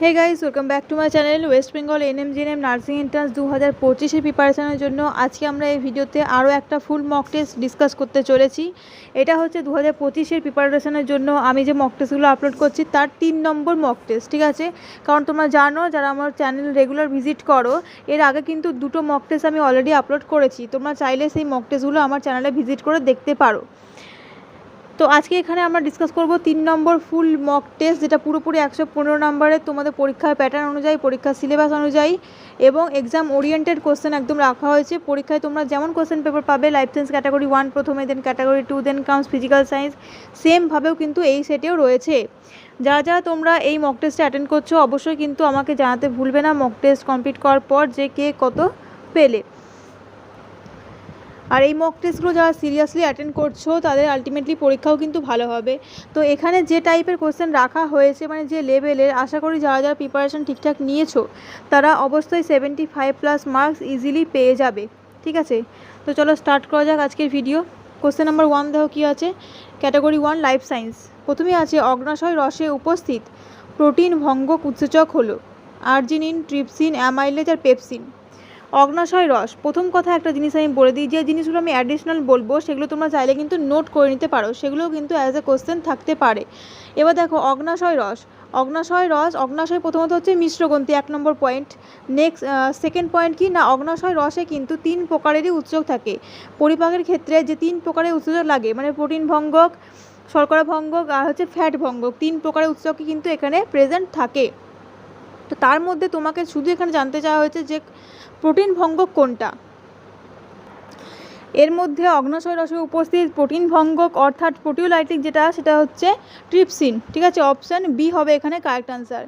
Hey guys, welcome back to my channel. West Bengal ANM GNM nursing entrance 2025-এর প্রিপারেশনের জন্য আজকে আমরা এই ভিডিওতে আরও একটা ফুল মক টেস্ট ডিসকাস করতে চলেছি। এটা হচ্ছে 2025-এর প্রিপারেশনের জন্য আমি যে মক টেস্টগুলো আপলোড করছি তার 3 নম্বর মক টেস্ট, ঠিক আছে? কারণ তোমরা জানো, যারা আমার চ্যানেল রেগুলার ভিজিট করো, এর আগে কিন্তু 2টো মক টেস্ট আমি অলরেডি আপলোড করেছি। তোমরা চাইলে সেই মক টেস্টগুলো আমার চ্যানেলে ভিজিট করে দেখতে পারো। তো আজকে এখানে আমরা ডিসকাস করব 3 নম্বর ফুল মক টেস্ট, যেটা পুরোপুরি 115 নম্বরের তোমাদের পরীক্ষার প্যাটার্ন অনুযায়ী, পরীক্ষার সিলেবাস অনুযায়ী এবং এক্সাম ওরিয়েন্টেড কোশ্চেন একদম রাখা হয়েছে। পরীক্ষায় তোমরা যেমন কোশ্চেন পেপার পাবে, লাইফ সায়েন্স ক্যাটাগরি 1 প্রথমে, then category 2, then comes physical science, সেমভাবেও কিন্তু এই সেটেও রয়েছে। যারা যারা তোমরা এই মক টেস্টে অ্যাটেন্ড করছো, অবশ্যই কিন্তু আমাকে জানাতে ভুলবে না মক টেস্ট কমপ্লিট করার পর যে কে কত পেলে। আর এই মক টেস্টগুলো যারা সিরিয়াসলি অ্যাটেন্ড করছো তাদের আলটিমেটলি পরীক্ষাও কিন্তু ভালো হবে। তো এখানে যে টাইপের কোশ্চেন রাখা হয়েছে, মানে যে লেভেলের, আশা করি যারা যারা প্রিপারেশন ঠিকঠাক নিয়েছো তারা অবশ্যই 75+ মার্কস ইজিলি পেয়ে যাবে, ঠিক আছে? তো চলো স্টার্ট করা যাক আজকের ভিডিও। কোশ্চেন নাম্বার 1 দেখো কী আছে। Category 1 life science. প্রথমে আছে অগ্নাশয় রসে উপস্থিত প্রোটিন ভঙ্গক উৎসেচক হলো আর্জিনিন, ট্রিপসিন, অ্যামাইলেজ আর পেপসিন। অগ্নাশয় রস, প্রথম কথা একটা জিনিস আমি বলে দিই, যে জিনিসগুলো আমি অ্যাডিশনাল বলবো সেগুলো তোমরা চাইলে কিন্তু নোট করে নিতে পারো, সেগুলোও কিন্তু অ্যাজ এ কোশ্চেন থাকতে পারে। এবার দেখো অগ্নাশয় রস। অগ্নাশয় প্রথমত হচ্ছে মিশ্রগ্রন্থি, 1 নম্বর পয়েন্ট। নেক্সট সেকেন্ড পয়েন্ট কি না, অগ্নাশয় রসে কিন্তু 3 প্রকারেরই উৎসেচক থাকে। পরিপাকের ক্ষেত্রে যে 3 প্রকারের উৎসেচক লাগে, মানে প্রোটিন ভঙ্গক, শর্করা ভঙ্গক আর হচ্ছে ফ্যাট ভঙ্গক, 3 প্রকারের উৎসেচকই কিন্তু এখানে প্রেজেন্ট থাকে। তো তার মধ্যে তোমাকে শুধু এখানে জানতে চাওয়া হয়েছে যে প্রোটিন ভঙ্গক কোনটা। এর মধ্যে অগ্নাশয় রসে উপস্থিত প্রোটিন ভঙ্গক অর্থাৎ প্রোটিওলাইটিক যেটা, সেটা হচ্ছে ট্রিপসিন, ঠিক আছে? অপশান বি হবে এখানে কারেক্ট আনসার।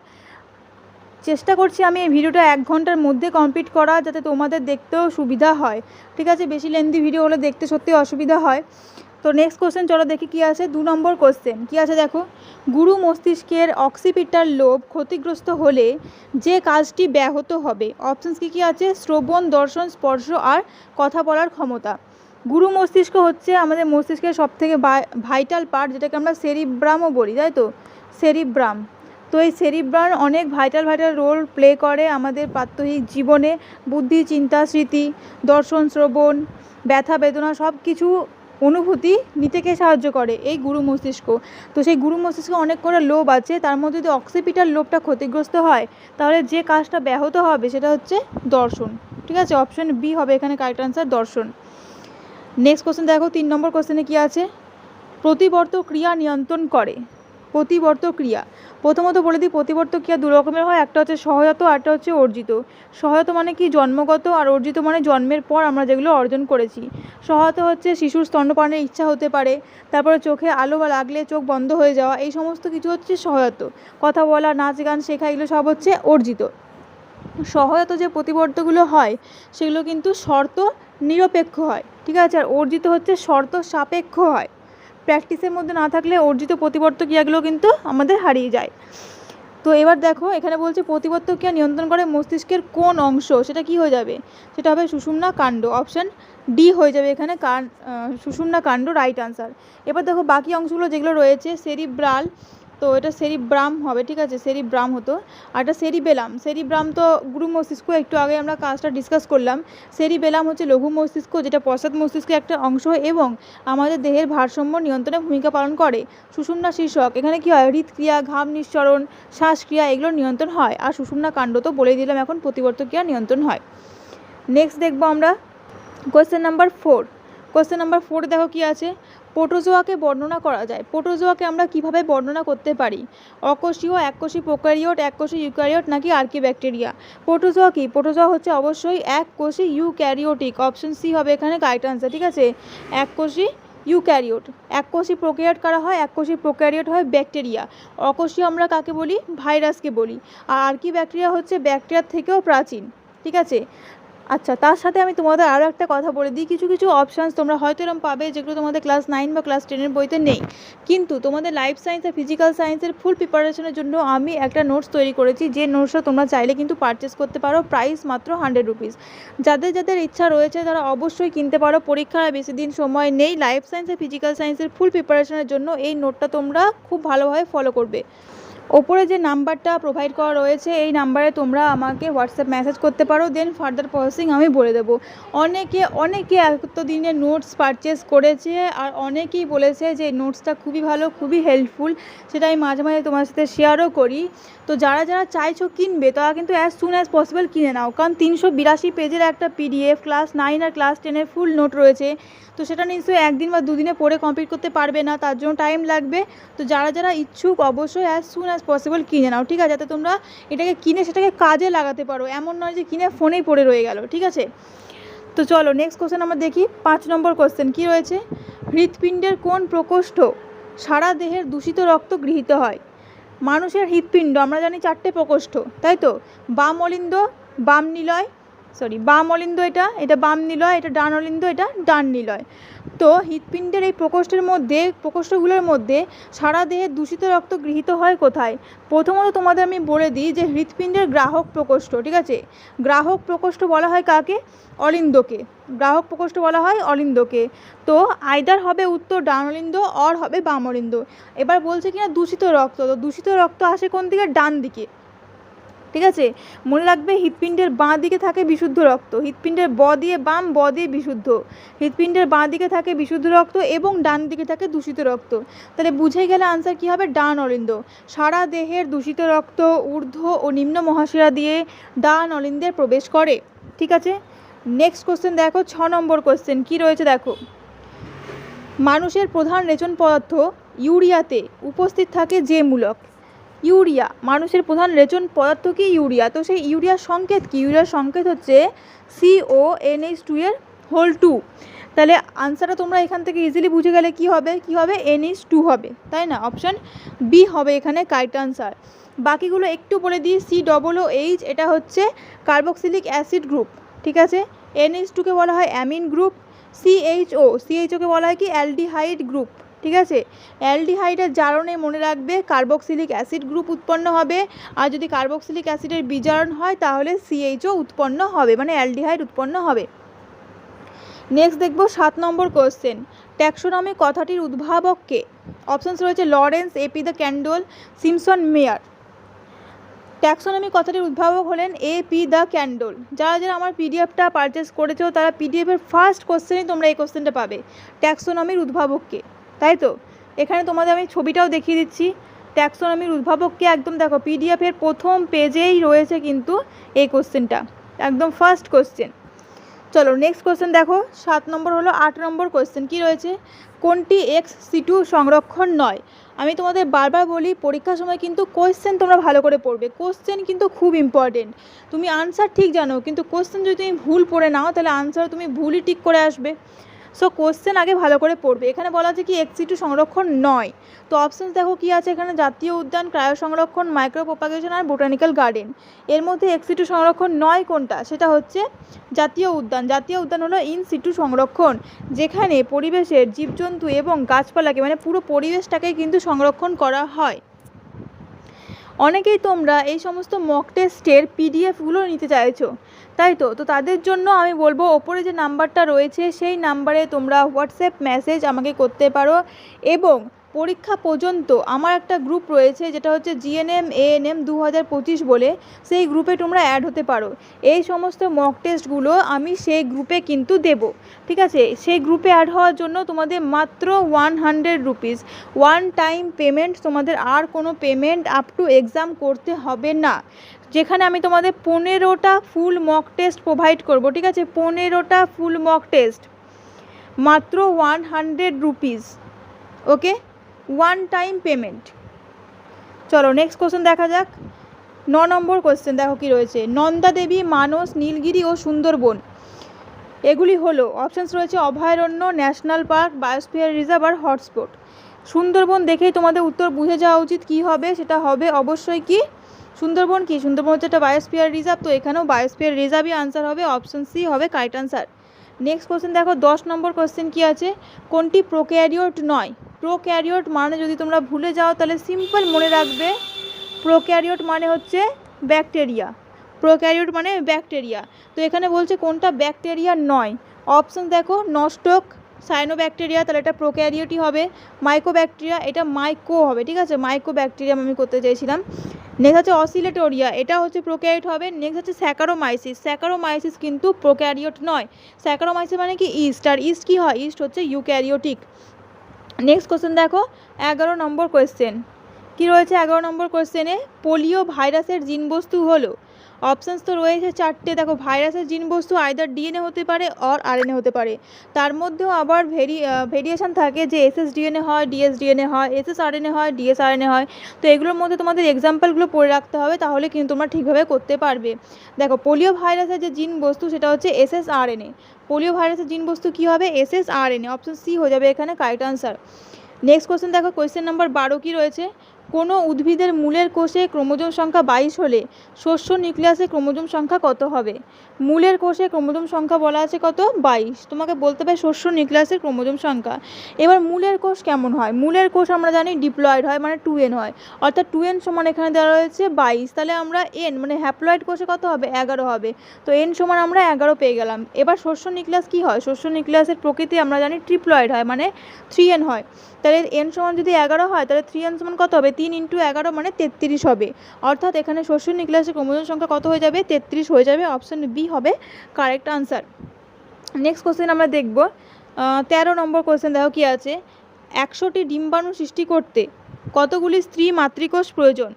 চেষ্টা করছি আমি এই ভিডিওটা 1 ঘন্টার মধ্যে কমপ্লিট করা, যাতে তোমাদের দেখতেও সুবিধা হয়, ঠিক আছে? বেশি লেন্দি ভিডিও হলে দেখতে সত্যি অসুবিধা হয়। তো নেক্সট কোশ্চেন চলো দেখি কী আছে। 2 নম্বর কোশ্চেন কী আছে দেখো। গুরু মস্তিষ্কের অক্সিপিটাল লোব ক্ষতিগ্রস্ত হলে যে কাজটি ব্যাহত হবে। অপশানস কী কী আছে? শ্রবণ, দর্শন, স্পর্শ আর কথা বলার ক্ষমতা। গুরু মস্তিষ্ক হচ্ছে আমাদের মস্তিষ্কের সবথেকে ভাইটাল পার্ট, যেটাকে আমরা সেরিব্রামও বলি, তাই তো? সেরিব্রাম। তো এই সেরিব্রাম অনেক ভাইটাল রোল প্লে করে আমাদের প্রাত্যহিক জীবনে। বুদ্ধি, চিন্তা, স্মৃতি, দর্শন, শ্রবণ, ব্যথা বেদনা সব কিছু অনুভূতি নিতে কে সাহায্য করে? এই গুরু মস্তিষ্ক। তো সেই গুরু মস্তিষ্কে অনেক করে লোব আছে, তার মধ্যে যদি অক্সিপিটাল লোবটা ক্ষতিগ্রস্ত হয় তাহলে যে কাজটা ব্যাহত হবে সেটা হচ্ছে দর্শন, ঠিক আছে? অপশন বি হবে এখানে কারেক্ট আনসার, দর্শন। নেক্সট কোশ্চেন দেখো, 3 নম্বর কোশ্চেনে কী আছে। প্রতিবর্ত ক্রিয়া নিয়ন্ত্রণ করে। প্রতিবর্ত ক্রিয়া, প্রথমত বলে দিই, প্রতিবর্ত ক্রিয়া 2 রকমের হয়, একটা হচ্ছে সহায়ত আর একটা হচ্ছে অর্জিত। সহায়ত মানে কি, জন্মগত, আর অর্জিত মানে জন্মের পর আমরা যেগুলো অর্জন করেছি। সহায়ত হচ্ছে শিশুর স্তন্যপানের ইচ্ছা হতে পারে, তারপরে চোখে আলো বা লাগলে চোখ বন্ধ হয়ে যাওয়া, এই সমস্ত কিছু হচ্ছে সহায়ত। কথা বলা, নাচ গান শেখা, এগুলো সব হচ্ছে অর্জিত। সহায়ত যে প্রতিবর্তগুলো হয় সেগুলো কিন্তু শর্ত নিরপেক্ষ হয়, ঠিক আছে? আর অর্জিত হচ্ছে শর্ত সাপেক্ষ হয়। প্র্যাকটিসের মধ্যে না থাকলে অর্জিত প্রতিবর্ত ক্রিয়াগুলো কিন্তু আমাদের হারিয়ে যায়। তো এবার দেখো এখানে বলছে প্রতিবর্ত ক্রিয়া নিয়ন্ত্রণ করে মস্তিষ্কের কোন অংশ, সেটা কি হয়ে যাবে? সেটা হবে সুষুম্না কাণ্ড। অপশান ডি হয়ে যাবে এখানে সুষুম্না কাণ্ড, রাইট আনসার। এবার দেখো বাকি অংশগুলো যেগুলো রয়েছে, সেরিব্রাল, তো এটা সেরিব্রাম হবে, ঠিক আছে? সেরিব্রাম হতো। আর এটা সেরিব্রাম তো গুরু মস্তিষ্ক, একটু আগে আমরা কাজটা ডিসকাস করলাম। সেরিবেলাম হচ্ছে লঘু মস্তিষ্ক, যেটা পশ্চাৎ মস্তিষ্কের একটা অংশ এবং আমাদের দেহের ভারসাম্য নিয়ন্ত্রণে ভূমিকা পালন করে। সুষুম্না শীর্ষক, এখানে কি হয়? হৃদক্রিয়া, ঘাম নিঃসরণ, শ্বাসক্রিয়া, এগুলো নিয়ন্ত্রণ হয়। আর সুষুম্না কাণ্ড তো বলেই দিলাম, এখন প্রতিবর্ত ক্রিয়া নিয়ন্ত্রণ হয়। নেক্সট দেখবো আমরা কোয়েশ্চেন নাম্বার 4। কোয়েশ্চেন নাম্বার 4 দেখো কি আছে। প্রোটোজোয়াকে বর্ণনা করা যায়। প্রোটোজোয়াকে আমরা কিভাবে বর্ণনা করতে পারি? অকোষীয়, এককোষী প্রোক্যারিওট, এককোষী ইউক্যারিওট নাকি আর্কিব্যাকটেরিয়া? প্রোটোজোয়া কি? প্রোটোজোয়া হচ্ছে অবশ্যই এককোষী ইউক্যারিওটিক। অপশন সি হবে এখানে কারেক্ট আনসার, ঠিক আছে? এককোষী ইউক্যারিওট। এককোষী প্রোক্যারিওট কারা হয়? এককোষী প্রোক্যারিওট হয় ব্যাকটেরিয়া। অকোষীয় আমরা কাকে বলি? ভাইরাসকে বলি। আর আর্কিব্যাকটেরিয়া হচ্ছে ব্যাকটেরিয়ার থেকেও প্রাচীন, ঠিক আছে? আচ্ছা, তার সাথে আমি তোমাদের আরও একটা কথা বলে দিই। কিছু কিছু অপশানস তোমরা হয়তো এরকম পাবে যেগুলো তোমাদের ক্লাস 9 বা ক্লাস 10-এর বইতে নেই, কিন্তু তোমাদের লাইফ সায়েন্স আর ফিজিক্যাল সায়েন্সের ফুল প্রিপারেশনের জন্য আমি একটা নোটস তৈরি করেছি, যে নোটসটা তোমরা চাইলে কিন্তু পারচেস করতে পারো, প্রাইস মাত্র 100 রুপিস। যাদের যাদের ইচ্ছা রয়েছে তারা অবশ্যই কিনতে পারো। পরীক্ষার বেশি দিন সময় নেই। লাইফ সায়েন্স আর ফিজিক্যাল সায়েন্সের ফুল প্রিপারেশনের জন্য এই নোটটা তোমরা খুব ভালোভাবে ফলো করবে। ওপরে যে নাম্বারটা প্রোভাইড করা রয়েছে এই নাম্বারে তোমরা আমাকে হোয়াটসঅ্যাপ মেসেজ করতে পারো, দেন ফার্দার প্রসেসিং আমি বলে দেবো। অনেকে এতদিনের নোটস পারচেস করেছে আর অনেকেই বলেছে যে এই নোটসটা খুবই ভালো, খুবই হেল্পফুল, সেটা আমি মাঝে মাঝে তোমার সাথে শেয়ারও করি। তো যারা যারা চাইছো কিনবে তারা কিন্তু অ্যাজ সুন অ্যাজ পসিবল কিনে নাও, কারণ 382 পেজের একটা PDF ক্লাস 9 আর ক্লাস 10-এর ফুল নোট রয়েছে। তো সেটা নিশ্চয়ই একদিন বা দুদিনে পড়ে কমপ্লিট করতে পারবে না, তার জন্য টাইম লাগবে। তো যারা যারা ইচ্ছুক অবশ্যই অ্যাজ সুন অ্যাজ পসিবল কিনে নাও, ঠিক আছে, যাতে তোমরা এটাকে কিনে সেটাকে কাজে লাগাতে পারো, এমন নয় যে কিনে ফোনেই পড়ে রয়ে গেল, ঠিক আছে। তো চলো নেক্সট কোশ্চেন আমরা দেখি। 5 নম্বর কোশ্চেন কী রয়েছে, হৃৎপিণ্ডের কোন প্রকোষ্ঠ সারা দেহের দূষিত রক্ত গৃহীত হয়? মানুষের হৃৎপিণ্ড আমরা জানি 4টে প্রকোষ্ঠ, তাই তো, বাম অলিন্দ, বাম নিলয়, বাম অলিন্দ, এটা বাম নিলয়, এটা ডান অলিন্দ, এটা ডান নিলয়। তো হৃৎপিণ্ডের এই প্রকোষ্ঠগুলোর মধ্যে সারা দেহে দূষিত রক্ত গৃহীত হয় কোথায়? প্রথমত তোমাদের আমি বলে দিই যে হৃৎপিণ্ডের গ্রাহক প্রকোষ্ঠ, ঠিক আছে, গ্রাহক প্রকোষ্ঠ বলা হয় কাকে? অলিন্দকে। গ্রাহক প্রকোষ্ঠ বলা হয় অলিন্দকে। তো আইদার হবে উত্তর ডান অলিন্দ অর হবে বাম অলিন্দ। এবার বলছে কিনা দূষিত রক্ত, তো দূষিত রক্ত আসে কোন দিকে? ডান দিকে, ঠিক আছে। মনে রাখবে হৃৎপিণ্ডের বাঁ দিকে থাকে বিশুদ্ধ রক্ত, হৃৎপিণ্ডের ব দিয়ে বাম, ব দিয়ে বিশুদ্ধ, হৃৎপিণ্ডের বাঁ দিকে থাকে বিশুদ্ধ রক্ত এবং ডান দিকে থাকে দূষিত রক্ত। তাহলে বুঝে গেলে আনসার কী হবে? ডান অলিন্দ। সারা দেহের দূষিত রক্ত ঊর্ধ্ব ও নিম্ন মহাশিরা দিয়ে ডান অলিন্দে প্রবেশ করে, ঠিক আছে। নেক্সট কোশ্চেন দেখো, 6 নম্বর কোশ্চেন কী রয়েছে দেখো, মানুষের প্রধান রেচন পদার্থ ইউরিয়াতে উপস্থিত থাকে যে মূলক? ইউরিয়া, মানুষের প্রধান রেচন পদার্থ কি? ইউরিয়া। তো সেই ইউরিয়ার সংকেত কি? ইউরিয়ার সংকেত হচ্ছে CONH2 তাহলে আনসারটা তোমরা এখান থেকে ইজিলি বুঝে গেলে কি হবে? NH2 হবে, তাই না? অপশান বি হবে এখানে কারেক্ট আনসার। বাকিগুলো একটু বলে দিই, COOH এটা হচ্ছে কার্বক্সিলিক অ্যাসিড গ্রুপ, ঠিক আছে। NH2কে বলা হয় অ্যামিন গ্রুপ। CHOকে বলা হয় কি? অ্যালডিহাইড গ্রুপ, ঠিক আছে। অ্যালডিহাইডের জারণে মনে রাখবে কার্বক্সিলিক অ্যাসিড গ্রুপ উৎপন্ন হবে, আর যদি কার্বক্সিলিক অ্যাসিডের বিজারণ হয় তাহলে CHO উৎপন্ন হবে, মানে অ্যালডিহাইড উৎপন্ন হবে। নেক্সট দেখব 7 নম্বর কোশ্চেন, ট্যাক্সোনমি কথাটির উদ্ভাবক কে? অপশানস রয়েছে Lawrence, AP de Candolle, Simpson, Mayr. Taxonomy কথাটির উদ্ভাবক হলেন AP দ্য ক্যান্ডল। যারা যারা আমার PDFটা পারচেস করেছো তারা PDF-এর ফার্স্ট কোশ্চেনই তোমরা এই কোশ্চেনটা পাবে, ট্যাক্সোনমির উদ্ভাবক কে, তাই তো। এখানে তোমাদের আমি ছবিটাও দেখিয়ে দিচ্ছি, ট্যাক্সোনমির উদ্ভাবককে একদম দেখো PDF-এর প্রথম পেজেই রয়েছে কিন্তু এই কোশ্চেনটা, একদম ফার্স্ট কোশ্চেন। চলো নেক্সট কোশ্চেন দেখো, 7 নম্বর হলো 8 নম্বর কোশ্চেন কী রয়েছে, কোনটি ex-situ সংরক্ষণ নয়? আমি তোমাদের বারবার বলি পরীক্ষার সময় কিন্তু কোশ্চেন তোমরা ভালো করে পড়বে, কোশ্চেন কিন্তু খুব ইম্পর্টেন্ট। তুমি আনসার ঠিক জানো কিন্তু কোশ্চেন যদি তুমি ভুল পড়ে নাও তাহলে আনসার তুমি ভুলই টিক করে আসবে। সো কোশ্চেন আগে ভালো করে পড়বে। এখানে বলা আছে কি ex-situ সংরক্ষণ নয়, তো অপশানস দেখো কি আছে এখানে, জাতীয় উদ্যান, ক্রায়ো সংরক্ষণ, মাইক্রো প্রপাগেশন আর বোটানিক্যাল গার্ডেন। এর মধ্যে ex-situ সংরক্ষণ নয় কোনটা? সেটা হচ্ছে জাতীয় উদ্যান। জাতীয় উদ্যান হলো ইন সিটু সংরক্ষণ, যেখানে পরিবেশের জীবজন্তু এবং গাছপালাকে মানে পুরো পরিবেশটাকে কিন্তু সংরক্ষণ করা হয়। অনেকেই তোমরা এই সমস্ত মক টেস্টের PDF-গুলো নিতে চাইছো, তাই তো। তো তাদের জন্য আমি বলবো ওপরে যে নাম্বারটা রয়েছে সেই নাম্বারে তোমরা হোয়াটসঅ্যাপ মেসেজ আমাকে করতে পারো, এবং পরীক্ষা পর্যন্ত আমার একটা গ্রুপ রয়েছে যেটা হচ্ছে GNM ANM 2025 বলে, সেই গ্রুপে তোমরা অ্যাড হতে পারো। এই সমস্ত মক টেস্টগুলো আমি সেই গ্রুপে কিন্তু দেব, ঠিক আছে। সেই গ্রুপে অ্যাড হওয়ার জন্য তোমাদের মাত্র 100 রুপিস ওয়ান টাইম পেমেন্ট, তোমাদের আর কোনো পেমেন্ট আপ টু এক্সাম করতে হবে না, যেখানে আমি তোমাদের 15টা ফুল মক টেস্ট প্রোভাইড করব, ঠিক আছে। 15টা ফুল মক টেস্ট, মাত্র 100 রুপিস, ওকে, ওয়ান টাইম পেমেন্ট। চলো নেক্সট কোশ্চেন দেখা যাক। 9 নম্বর কোশ্চেন দেখো কি রয়েছে, নন্দা দেবী, মানস, নীলগিরি ও সুন্দরবন এগুলি হলো, অপশানস রয়েছে অভয়ারণ্য, ন্যাশনাল পার্ক, বায়োস্ফিয়ার রিজার্ভ আর হটস্পট। সুন্দরবন দেখেই তোমাদের উত্তর বুঝে যাওয়া উচিত কি হবে, সেটা হবে অবশ্যই কি সুন্দরবন। কি সুন্দরবন হচ্ছে একটা বায়োস্ফিয়ার রিজার্ভ, তো এখানেও বায়োস্ফিয়ার রিজার্ভই আনসার হবে, অপশান সি হবে কারেক্ট আনসার। নেক্সট কোশ্চেন দেখো 10 নম্বর কোশ্চেন কি আছে, কোনটি প্রোক্যারিওট নয়? প্রোক্যারিওট মানে যদি তোমরা ভুলে যাও তাহলে সিম্পল মনে রাখবে, প্রোক্যারিওট মানে হচ্ছে ব্যাকটেরিয়া, প্রোক্যারিওট মানে ব্যাকটেরিয়া। তো এখানে বলছে কোনটা ব্যাকটেরিয়া নয়, অপশান দেখো নস্টক, সায়ানোব্যাকটেরিয়া, তাহলে এটা প্রোক্যারিওটই হবে। মাইকোব্যাকটেরিয়া, এটা মাইকো হবে, ঠিক আছে, মাইকোব্যাকটেরিয়াম আমি করতে চাইছিলাম। নেক্সট হচ্ছে অসিলেটোরিয়া, এটা হচ্ছে প্রোক্যারিওট হবে। নেক্সট হচ্ছে স্যাকারোমাইসিস, স্যাকারোমাইসিস কিন্তু প্রোক্যারিওট নয়। স্যাকারোমাইসিস মানে কি ইস্ট, আর ইস্ট কী হয়, ইস্ট হচ্ছে ইউক্যারিওটিক। নেক্সট কোশ্চেন দেখো 11 নম্বর কোয়েশ্চেন, কী রয়েছে 11 নম্বর কোয়েশ্চেনে, পোলিও ভাইরাসের জিনবস্তু হলো। অপশানস তো রয়েছে 4টে, দেখো ভাইরাসের জিনবস্তু আইদার ডিএনএ হতে পারে অর আরএনএ হতে পারে। তার মধ্যেও আবার ভেরিয়েশন থাকে যে এসএসডিএনএ হয়, ডিএসডিএনএ হয়, এসএসআরএনএ হয়, ডিএসআরএনএ হয়। তো এগুলোর মধ্যে তোমাদের এক্সাম্পলগুলো পড়ে রাখতে হবে, তাহলে কিন্তু তোমরা ঠিকভাবে করতে পারবে। দেখো পোলিও ভাইরাসের যে জিনবস্তু সেটা হচ্ছে এসএসআরএনএ। পোলিও ভাইরাসের জিনবস্তু কী হবে, এসএসআরএনএ। অপশান সি হয়ে যাবে এখানে কারেক্ট আনসার। নেক্সট কোশ্চেন দেখো, কোয়েশ্চেন নাম্বার 12 কী রয়েছে, কোনো উদ্ভিদের মূলের কোষে ক্রোমোজোম সংখ্যা 22 হলে শস্য নিউক্লিয়াসে ক্রোমোজোম সংখ্যা কত হবে। মূলের কোষে ক্রোমোজোম সংখ্যা বলা আছে কত, 22। তোমাকে বলতে হবে শস্য নিউক্লিয়াসের ক্রোমোজোম সংখ্যা। এবার মূলের কোষ কেমন হয়, মূলের কোষ আমরা জানি ডিপ্লয়েড হয়, মানে 2n হয়, অর্থাৎ 2n সমান এখানে দেওয়া রয়েছে 22, তাহলে আমরা n মানে হ্যাপ্লয়েড কোষে কত হবে, 11 হবে। তো n সমান আমরা 11 পেয়ে গেলাম। এবার শস্য নিউক্লিয়াস কী হয়, শস্য নিউক্লিয়াসের প্রকৃতি আমরা জানি ট্রিপ্লয়েড হয়, মানে 3n হয়। তাহলে n সমান যদি 11 হয় তাহলে 3n সমান কত হবে, 3 × 11 মানে 33 হবে। অর্থাৎ এখানে শস্য নিউক্লিয়াসের ক্রোমোজোম সংখ্যা কত হয়ে যাবে, 33 হয়ে যাবে। অপশান বি হবে কারেক্ট আনসার। নেক্সট কোশ্চেন আমরা দেখব 13 নম্বর কোশ্চেন, দেখো কী আছে, 100টি ডিম্বাণু সৃষ্টি করতে কতগুলি স্ত্রী মাতৃকোষ প্রয়োজন।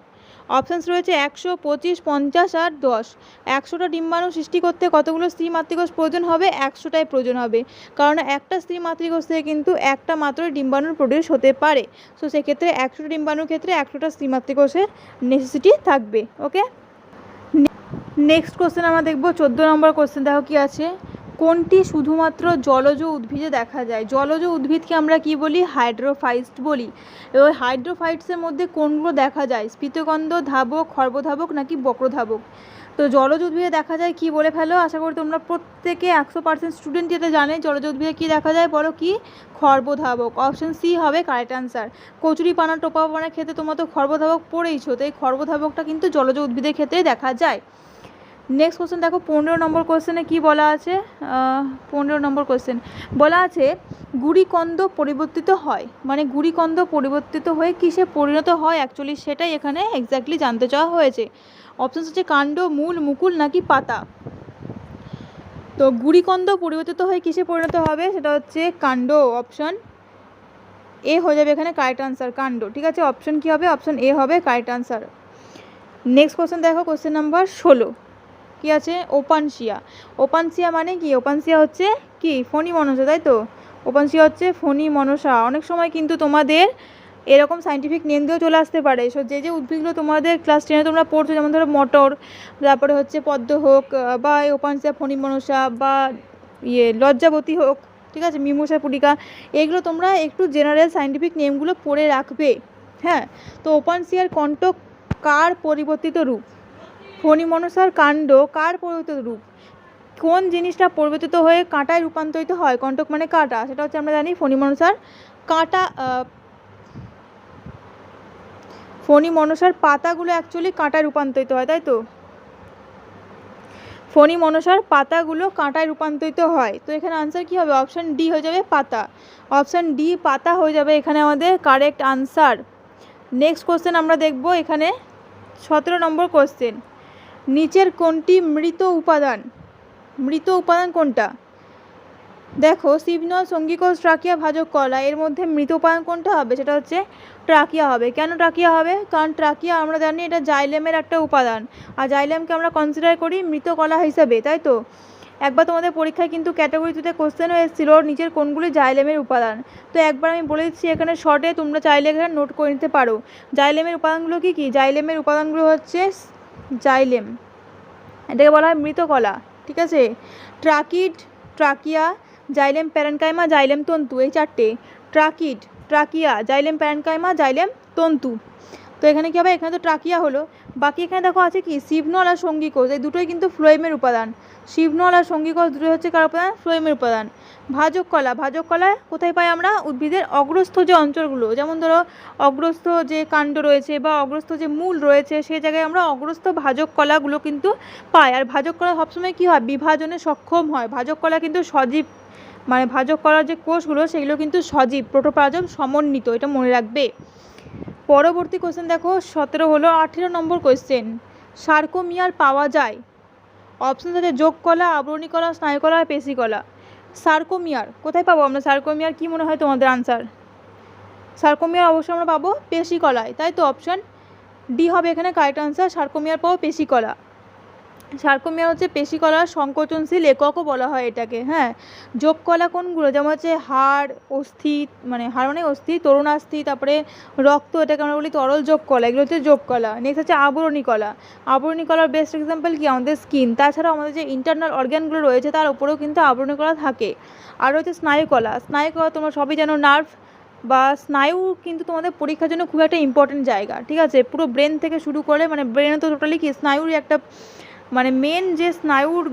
অপশানস রয়েছে 100, 25, 50 আর 10। 100টা ডিম্বাণু সৃষ্টি করতে কতগুলো স্ত্রী মাতৃকোষ প্রয়োজন হবে, 100টাই প্রয়োজন হবে, কারণ একটা স্ত্রী মাতৃকোষ থেকে কিন্তু একটা মাত্র ডিম্বাণুর প্রডিউস হতে পারে। সো সেক্ষেত্রে 100টা ডিম্বাণুর ক্ষেত্রে 100টা স্ত্রী মাতৃকোষের নেসেসিটি থাকবে। ওকে, নেক্সট কোশ্চেন আমরা দেখব 14 নম্বর কোশ্চেন, দেখো কী আছে, কোনটি শুধুমাত্র জলজ উদ্ভিদে দেখা যায়। জলজ উদ্ভিদকে আমরা কি বলি, হাইড্রোফাইটস বলি। এবার হাইড্রোফাইটসের মধ্যে কোনগুলো দেখা যায়, স্ফীতকন্দ, ধাবক, খর্বধাবক নাকি বক্রধাবক। তো জলজ উদ্ভিদে দেখা যায় কি বলে ফেলো, আশা করি তোমরা প্রত্যেকে 100% স্টুডেন্ট যেটা জানে জলজ উদ্ভিদে কী দেখা যায়, বলো কি, খর্বধাবক। অপশান সি হবে কারেক্ট আনসার। কচুরিপানা, টোপা পানার ক্ষেত্রে তোমরা তো খর্বধাবক পড়েইছো, তো এই খর্বধাবকটা কিন্তু জলজ উদ্ভিদের ক্ষেত্রে দেখা যায়। নেক্সট কোশ্চেন দেখো 15 নম্বর কোশ্চেনে কী বলা আছে, 15 নম্বর কোশ্চেন বলা আছে গুড়িকন্দ পরিবর্তিত হয়, মানে গুড়িকন্দ পরিবর্তিত হয়ে কিসে পরিণত হয়, অ্যাকচুয়ালি সেটাই এখানে এক্স্যাক্টলি জানতে চাওয়া হয়েছে। অপশান হচ্ছে কাণ্ড, মূল, মুকুল নাকি পাতা। তো গুড়িকন্দ পরিবর্তিত হয়ে কিসে পরিণত হবে, সেটা হচ্ছে কাণ্ড। অপশান এ হয়ে যাবে এখানে কারেক্ট আনসার, কাণ্ড। ঠিক আছে, অপশান কী হবে, অপশান এ হবে কারেক্ট আনসার। নেক্সট কোশ্চেন দেখো, কোশ্চেন নাম্বার 16 কী আছে, ওপানশিয়া। ওপানশিয়া মানে কি, ওপানশিয়া হচ্ছে কি, ফণী মনসা, তাই তো। ওপানশিয়া হচ্ছে ফণী মনসা। অনেক সময় কিন্তু তোমাদের এরকম সাইন্টিফিক নেম দিয়েও চলে আসতে পারে। সো যে যে উদ্ভিদগুলো তোমাদের ক্লাস 10-এ তোমরা পড়ছো, যেমন ধরো মটর, তারপরে হচ্ছে পদ্ম হোক, বা ওপানশিয়া, ফণী মনসা, বা লজ্জাবতী হোক, ঠিক আছে, মিমোসা পুডিকা, এগুলো তোমরা একটু জেনারেল সাইন্টিফিক নেমগুলো পড়ে রাখবে। হ্যাঁ, তো ওপানশিয়ার কণ্টক কার পরিবর্তিত রূপ, ফণী মনসার কাণ্ড কার পরিবর্তিত রূপ, কোন জিনিসটা পরিবর্তিত হয়ে কাঁটায় রূপান্তরিত হয়, কণ্টক মানে কাঁটা, সেটা হচ্ছে আমরা জানি ফণী মনসার কাঁটা। ফণী মনসার পাতাগুলো অ্যাকচুয়ালি কাঁটায় রূপান্তরিত হয়, তাই তো। ফণী মনসার পাতাগুলো কাঁটায় রূপান্তরিত হয়। তো এখানে আনসার কী হবে, অপশান ডি হয়ে যাবে পাতা। অপশান ডি পাতা হয়ে যাবে এখানে আমাদের কারেক্ট আনসার। নেক্সট কোশ্চেন আমরা দেখব এখানে 17 নম্বর কোশ্চেন, নিচের কোনটি মৃত উপাদান, মৃত উপাদান কোনটা। দেখো সিভনল, সঙ্গীকোষ, ট্রাকিয়া, ভাজক কলা, এর মধ্যে মৃত উপাদান কোনটা হবে, সেটা হচ্ছে ট্রাকিয়া হবে। কেন ট্রাকিয়া হবে, কারণ ট্রাকিয়া আমরা জানি এটা জাইলেমের একটা উপাদান, আর জাইলেমকে আমরা কনসিডার করি মৃত কলা হিসাবে, তাই তো। একবার তোমাদের পরীক্ষায় কিন্তু ক্যাটাগরি 2-তে কোশ্চেন হয়েছিল নিচের কোনগুলি জাইলেমের উপাদান। তো একবার আমি বলে দিচ্ছি এখানে শর্টে, তোমরা চাইলে এখানে নোট করে নিতে পারো। জাইলেমের উপাদানগুলো কী কী, জাইলেমের উপাদানগুলো হচ্ছে জাইলেম, এটাকে বলা হয় মৃত কলা, ঠিক আছে। Tracheid, trachea, xylem parenchyma, xylem তন্তু, এই 4টে। Tracheid, trachea, xylem parenchyma, xylem তন্তু। তো এখানে কী হবে, এখানে তো ট্রাকিয়া হলো। বাকি এখানে দেখো আছে কি, সিভনল আর সঙ্গীকোষ, এই দুটোই কিন্তু ফ্লোয়েমের উপাদান। সিভনল আর সঙ্গীকোষ দুটোই হচ্ছে কার উপাদান, ফ্লোয়েমের উপাদান। ভাজক কলা, ভাজক কলা কোথায় পাই আমরা, উদ্ভিদের অগ্রস্থ যে অঞ্চলগুলো, যেমন ধরো অগ্রস্থ যে কাণ্ড রয়েছে বা অগ্রস্থ যে মূল রয়েছে, সেই জায়গায় আমরা অগ্রস্থ ভাজক কলাগুলো কিন্তু পাই। আর ভাজক কলা সবসময় কী হয়, বিভাজনে সক্ষম হয়। ভাজক কলা কিন্তু সজীব মানে ভাজক কলার যে কোষগুলো সেগুলো কিন্তু সজীব, প্রোটোপ্লাজম সমন্বিত, এটা মনে রাখবে। পরবর্তী কোশ্চেন দেখো 17 হলো 18 নম্বর কোশ্চেন, সার্কোমিয়ার পাওয়া যায় অপশন আছে যোগ কলা, আবরণী কলা, স্নায়ু কলা, পেশি কলা। সার্কোমিয়ার কোথায় পাবো আমরা? সার্কোমিয়ার কি মনে হয় তোমাদের আনসার? সার্কোমিয়ার অবশ্যই আমরা পাবো পেশি কলায়, তাই তো অপশন ডি হবে এখানে কারেক্ট আনসার। সার্কোমিয়ার পাবো পেশি কলা। সার্কোমিয়ার হচ্ছে পেশি কলার সংকোচনশীল এককও বলা হয় এটাকে। হ্যাঁ, যোগ কলা কোনগুলো? যেমন হচ্ছে হাড়, অস্থি, মানে হাড় মানে অস্থি, তরুণাস্থি, তারপরে রক্ত, এটাকে আমরা বলি তরল যোগ কলা, এগুলো হচ্ছে যোগ কলা। নেক্সট হচ্ছে আবরণী কলা। আবরণী কলার বেস্ট এক্সাম্পল কি? আমাদের স্কিন। তাছাড়াও আমাদের যে ইন্টারনাল অর্গ্যানগুলো রয়েছে তার উপরেও কিন্তু আবরণী কলা থাকে। আর হচ্ছে স্নায়ু কলা। স্নায়ু কলা তোমরা সবই জানো, নার্ভ বা স্নায়ু কিন্তু তোমাদের পরীক্ষার জন্য খুব একটা ইম্পর্টেন্ট জায়গা, ঠিক আছে? পুরো ব্রেন থেকে শুরু করে, মানে ব্রেনে তো টোটালি কি স্নায়ুরই একটা, মানে মেন যে স্নায়ুর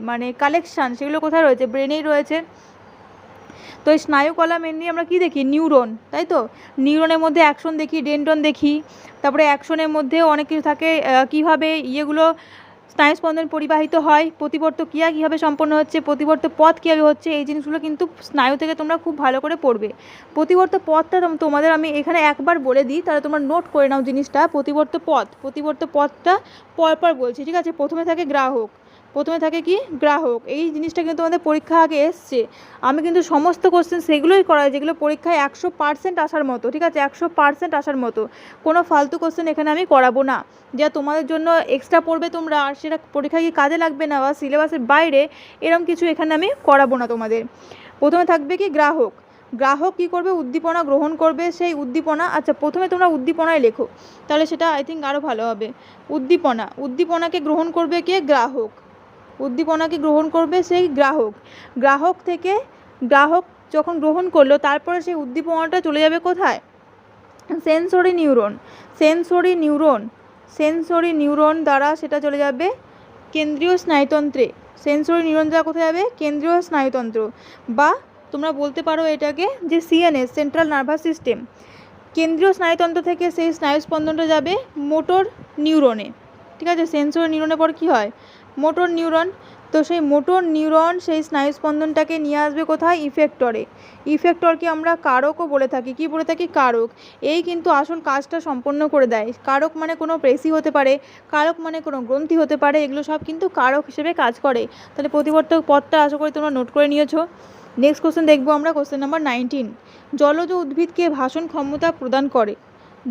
মানে কালেকশান সেগুলো কোথায় রয়েছে? ব্রেনেই রয়েছে। তো এই স্নায়ু কলা মেনলি আমরা কি দেখি? নিউরন, তাই তো? নিউরনের মধ্যে অ্যাকশন দেখি, ডেন্ড্রন দেখি, তারপরে অ্যাকশনের মধ্যে অনেক কিছু থাকে, কীভাবে স্নায়ুস্পন্দন পরিবাহিত হয়, প্রতিবর্ত ক্রিয়া কীভাবে সম্পন্ন হচ্ছে, প্রতিবর্ত পথ কীভাবে হচ্ছে, এই জিনিসগুলো কিন্তু স্নায়ু থেকে তোমরা খুব ভালো করে পড়বে। প্রতিবর্ত পথটা তোমাদের আমি এখানে একবার বলে দিই, তাহলে তোমরা নোট করে নাও জিনিসটা। প্রতিবর্ত পথটা পরপর বলছি, ঠিক আছে? প্রথমে থাকে গ্রাহক, প্রথমে থাকে কি? গ্রাহক। এই জিনিসটা কিন্তু আমাদের পরীক্ষা আগে এসছে। আমি কিন্তু সমস্ত কোশ্চেন সেগুলোই করাই যেগুলো পরীক্ষায় 100% আসার মতো, ঠিক আছে? 100% আসার মতো। কোনো ফালতু কোশ্চেন এখানে আমি করাবো না, যা তোমাদের জন্য এক্সট্রা পড়বে তোমরা, আর সেটা পরীক্ষায় কি কাজে লাগবে না বা সিলেবাসের বাইরে, এরকম কিছু এখানে আমি করাবো না তোমাদের। প্রথমে থাকবে কি? গ্রাহক। গ্রাহক কী করবে? উদ্দীপনা গ্রহণ করবে। সেই উদ্দীপনা, আচ্ছা প্রথমে তোমরা উদ্দীপনায় লেখো, তাহলে সেটা আই থিঙ্ক আরও ভালো হবে। উদ্দীপনাকে গ্রহণ করবে কে? গ্রাহক। উদ্দীপনাকে গ্রহণ করবে সেই গ্রাহক। গ্রাহক যখন গ্রহণ করলো, তারপরে সেই উদ্দীপনাটা চলে যাবে কোথায়? সেন্সরি নিউরন দ্বারা সেটা চলে যাবে কেন্দ্রীয় স্নায়ুতন্ত্রে। সেন্সরি নিউরন দ্বারা কোথায় যাবে? কেন্দ্রীয় স্নায়ুতন্ত্র, বা তোমরা বলতে পারো এটাকে যে সিএনএস, সেন্ট্রাল নার্ভাস সিস্টেম। কেন্দ্রীয় স্নায়ুতন্ত্র থেকে সেই স্নায়ুস্পন্দনটা যাবে মোটর নিউরনে, ঠিক আছে? সেন্সরি নিউরনের পর কী হয়? Motor neuron. তো সেই মোটর নিউরন সেই স্নায়ুস্পন্দনটাকে নিয়ে আসবে কোথায়? ইফেক্টরে। ইফেক্টরকে আমরা কারকও বলে থাকি। কি বলে থাকি? কারক। এই কিন্তু আসল কাজটা সম্পন্ন করে দেয়। কারক মানে কোনো পেশি হতে পারে, কারক মানে কোনো গ্রন্থি হতে পারে, এগুলো সব কিন্তু কারক হিসেবে কাজ করে। তাহলে প্রতিবর্তক পদটা আশা করি তোমরা নোট করে নিয়েছো। নেক্সট কোশ্চেন দেখবো আমরা, কোশ্চেন নাম্বার 19। জলজ উদ্ভিদকে ভাষণ ক্ষমতা প্রদান করে।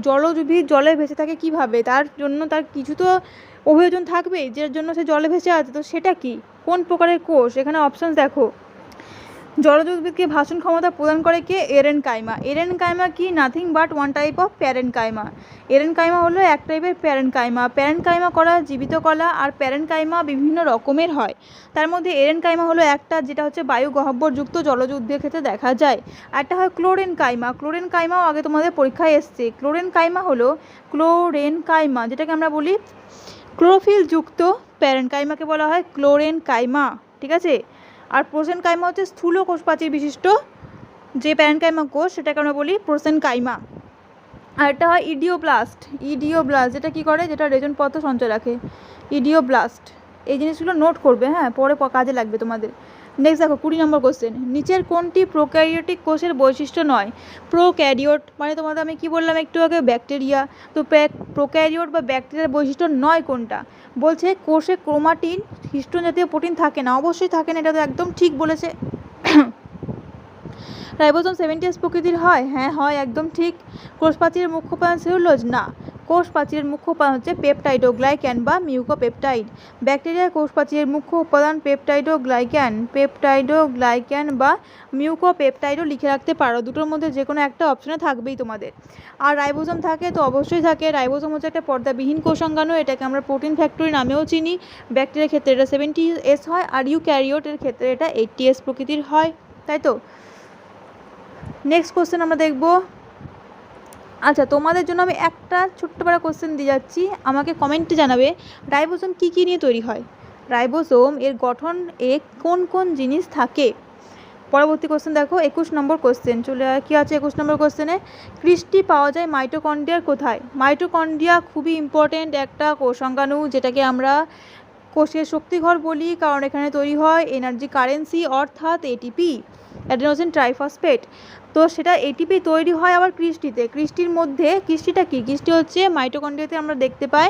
জলজ উদ্ভিদ জলে ভেসে থাকে কিভাবে? তার জন্য তার কিছু তো অভিযোজন থাকবে, যার জন্য সে জলে ভেসে আছে। তো সেটা কি? কোন প্রকারের কোষ? এখানে অপশান দেখো। জলজ উদ্ভিদকে ভাষণ ক্ষমতা প্রদান করে কে? এরেনকাইমা। এরেনকাইমা কি? Nothing but one type of parenchyma. Aerenchyma হলো এক টাইপের প্যারেনকাইমা। প্যারেনকাইমা কলা জীবিত কলা, আর প্যারেনকাইমা বিভিন্ন রকমের হয়। তার মধ্যে এরেনকাইমা হলো একটা, যেটা হচ্ছে বায়ু গহ্বরযুক্ত জলজ উদ্ভিদের ক্ষেত্রে দেখা যায়। একটা হয় ক্লোরেনকাইমা। ক্লোরেনকাইমাও আগে তোমাদের পরীক্ষায় এসছে। ক্লোরেনকাইমা যেটাকে আমরা বলি ক্লোরোফিলযুক্ত প্যারেনকাইমাকে বলা হয় ক্লোরেনকাইমা, ঠিক আছে? আর প্রোসেনকাইমা হচ্ছে স্থূল কোষপ্রাচীর বিশিষ্ট যে প্যারেনকাইমা কোষ, সেটাকে আমরা বলি প্রোসেনকাইমা। আর একটা হয় ইডিওব্লাস্ট। যেটা কি করে? যেটা রেচন পদার্থ সঞ্চয় রাখে, ইডিওব্লাস্ট। এই জিনিসগুলো নোট করবে, হ্যাঁ, পরে কাজে লাগবে তোমাদের। নেক্সট দেখো 20 নম্বর কোশ্চেন, নিচের কোনটি প্রোক্যারিওটিক কোষের বৈশিষ্ট্য নয়? প্রোক্যারিওট মানে তোমাদের আমি কি বললাম একটু আগে? ব্যাকটেরিয়া। তো প্রোক্যারিওট বা ব্যাকটেরিয়ার বৈশিষ্ট্য নয় কোনটা? বলছে কোষে ক্রোমাটিন, হিস্টোন জাতীয় প্রোটিন থাকে না। অবশ্যই থাকে না, এটা তো একদম ঠিক বলেছে। রাইবোসোম 70S প্রকৃতির হয়? হ্যাঁ হয়, একদম ঠিক। কোষপ্রাচীরের মুখ্য উপাদান সেলুলোজ? না, কোষপ্রাচীরের মুখ্য উপাদান হচ্ছে পেপটাইডোগ্লাইক্যান বা মিউকোপেপটাইড। ব্যাকটেরিয়ার কোষপ্রাচীরের মুখ্য উপাদান পেপটাইডোগ্লাইক্যান বা মিউকোপেপটাইডও লিখে রাখতে পারো। দুটোর মধ্যে যে কোনো একটা অপশনে থাকবেই তোমাদের। আর রাইবোসোম থাকে তো অবশ্যই থাকে। রাইবোসোম হচ্ছে একটা পর্দাবিহীন কোষাঙ্গাণু, এটাকে আমরা প্রোটিন ফ্যাক্টরি নামেও চিনি। ব্যাকটেরিয়ার ক্ষেত্রে এটা 70S হয়, আর ইউক্যারিওটের ক্ষেত্রে এটা 80S প্রকৃতির হয়, তাই তো? নেক্সট কোশ্চেন আমরা দেখব। আচ্ছা, তোমাদের জন্য আমি একটা ছোট্ট বড় কোশ্চেন দিয়ে যাচ্ছি, আমাকে কমেন্টে জানাবে রাইবোসোম কী কী নিয়ে তৈরি হয়। রাইবোসোম এর গঠন কোন কোন জিনিস থাকে? পরবর্তী কোশ্চেন দেখো 21 নম্বর কোশ্চেন। কি আছে 21 নম্বর কোশ্চেনে? ক্রিস্টি পাওয়া যায় মাইটোকন্ড্রিয়ার কোথায়? মাইটোকন্ড্রিয়া খুবই ইম্পর্টেন্ট একটা কোষাঙ্গাণু, যেটাকে আমরা কোষের শক্তিঘর বলি, কারণ এখানে তৈরি হয় এনার্জি কারেন্সি অর্থাৎ এটিপি, অ্যাডেনোসিন ট্রাইফসফেট। তো সেটা এটিপি তৈরি হয় আবার ক্রিস্টিতে। ক্রিস্টির মধ্যে, ক্রিস্টিটা কি, ক্রিস্টি হচ্ছে মাইটোকন্ড্রিয়াতে আমরা দেখতে পাই।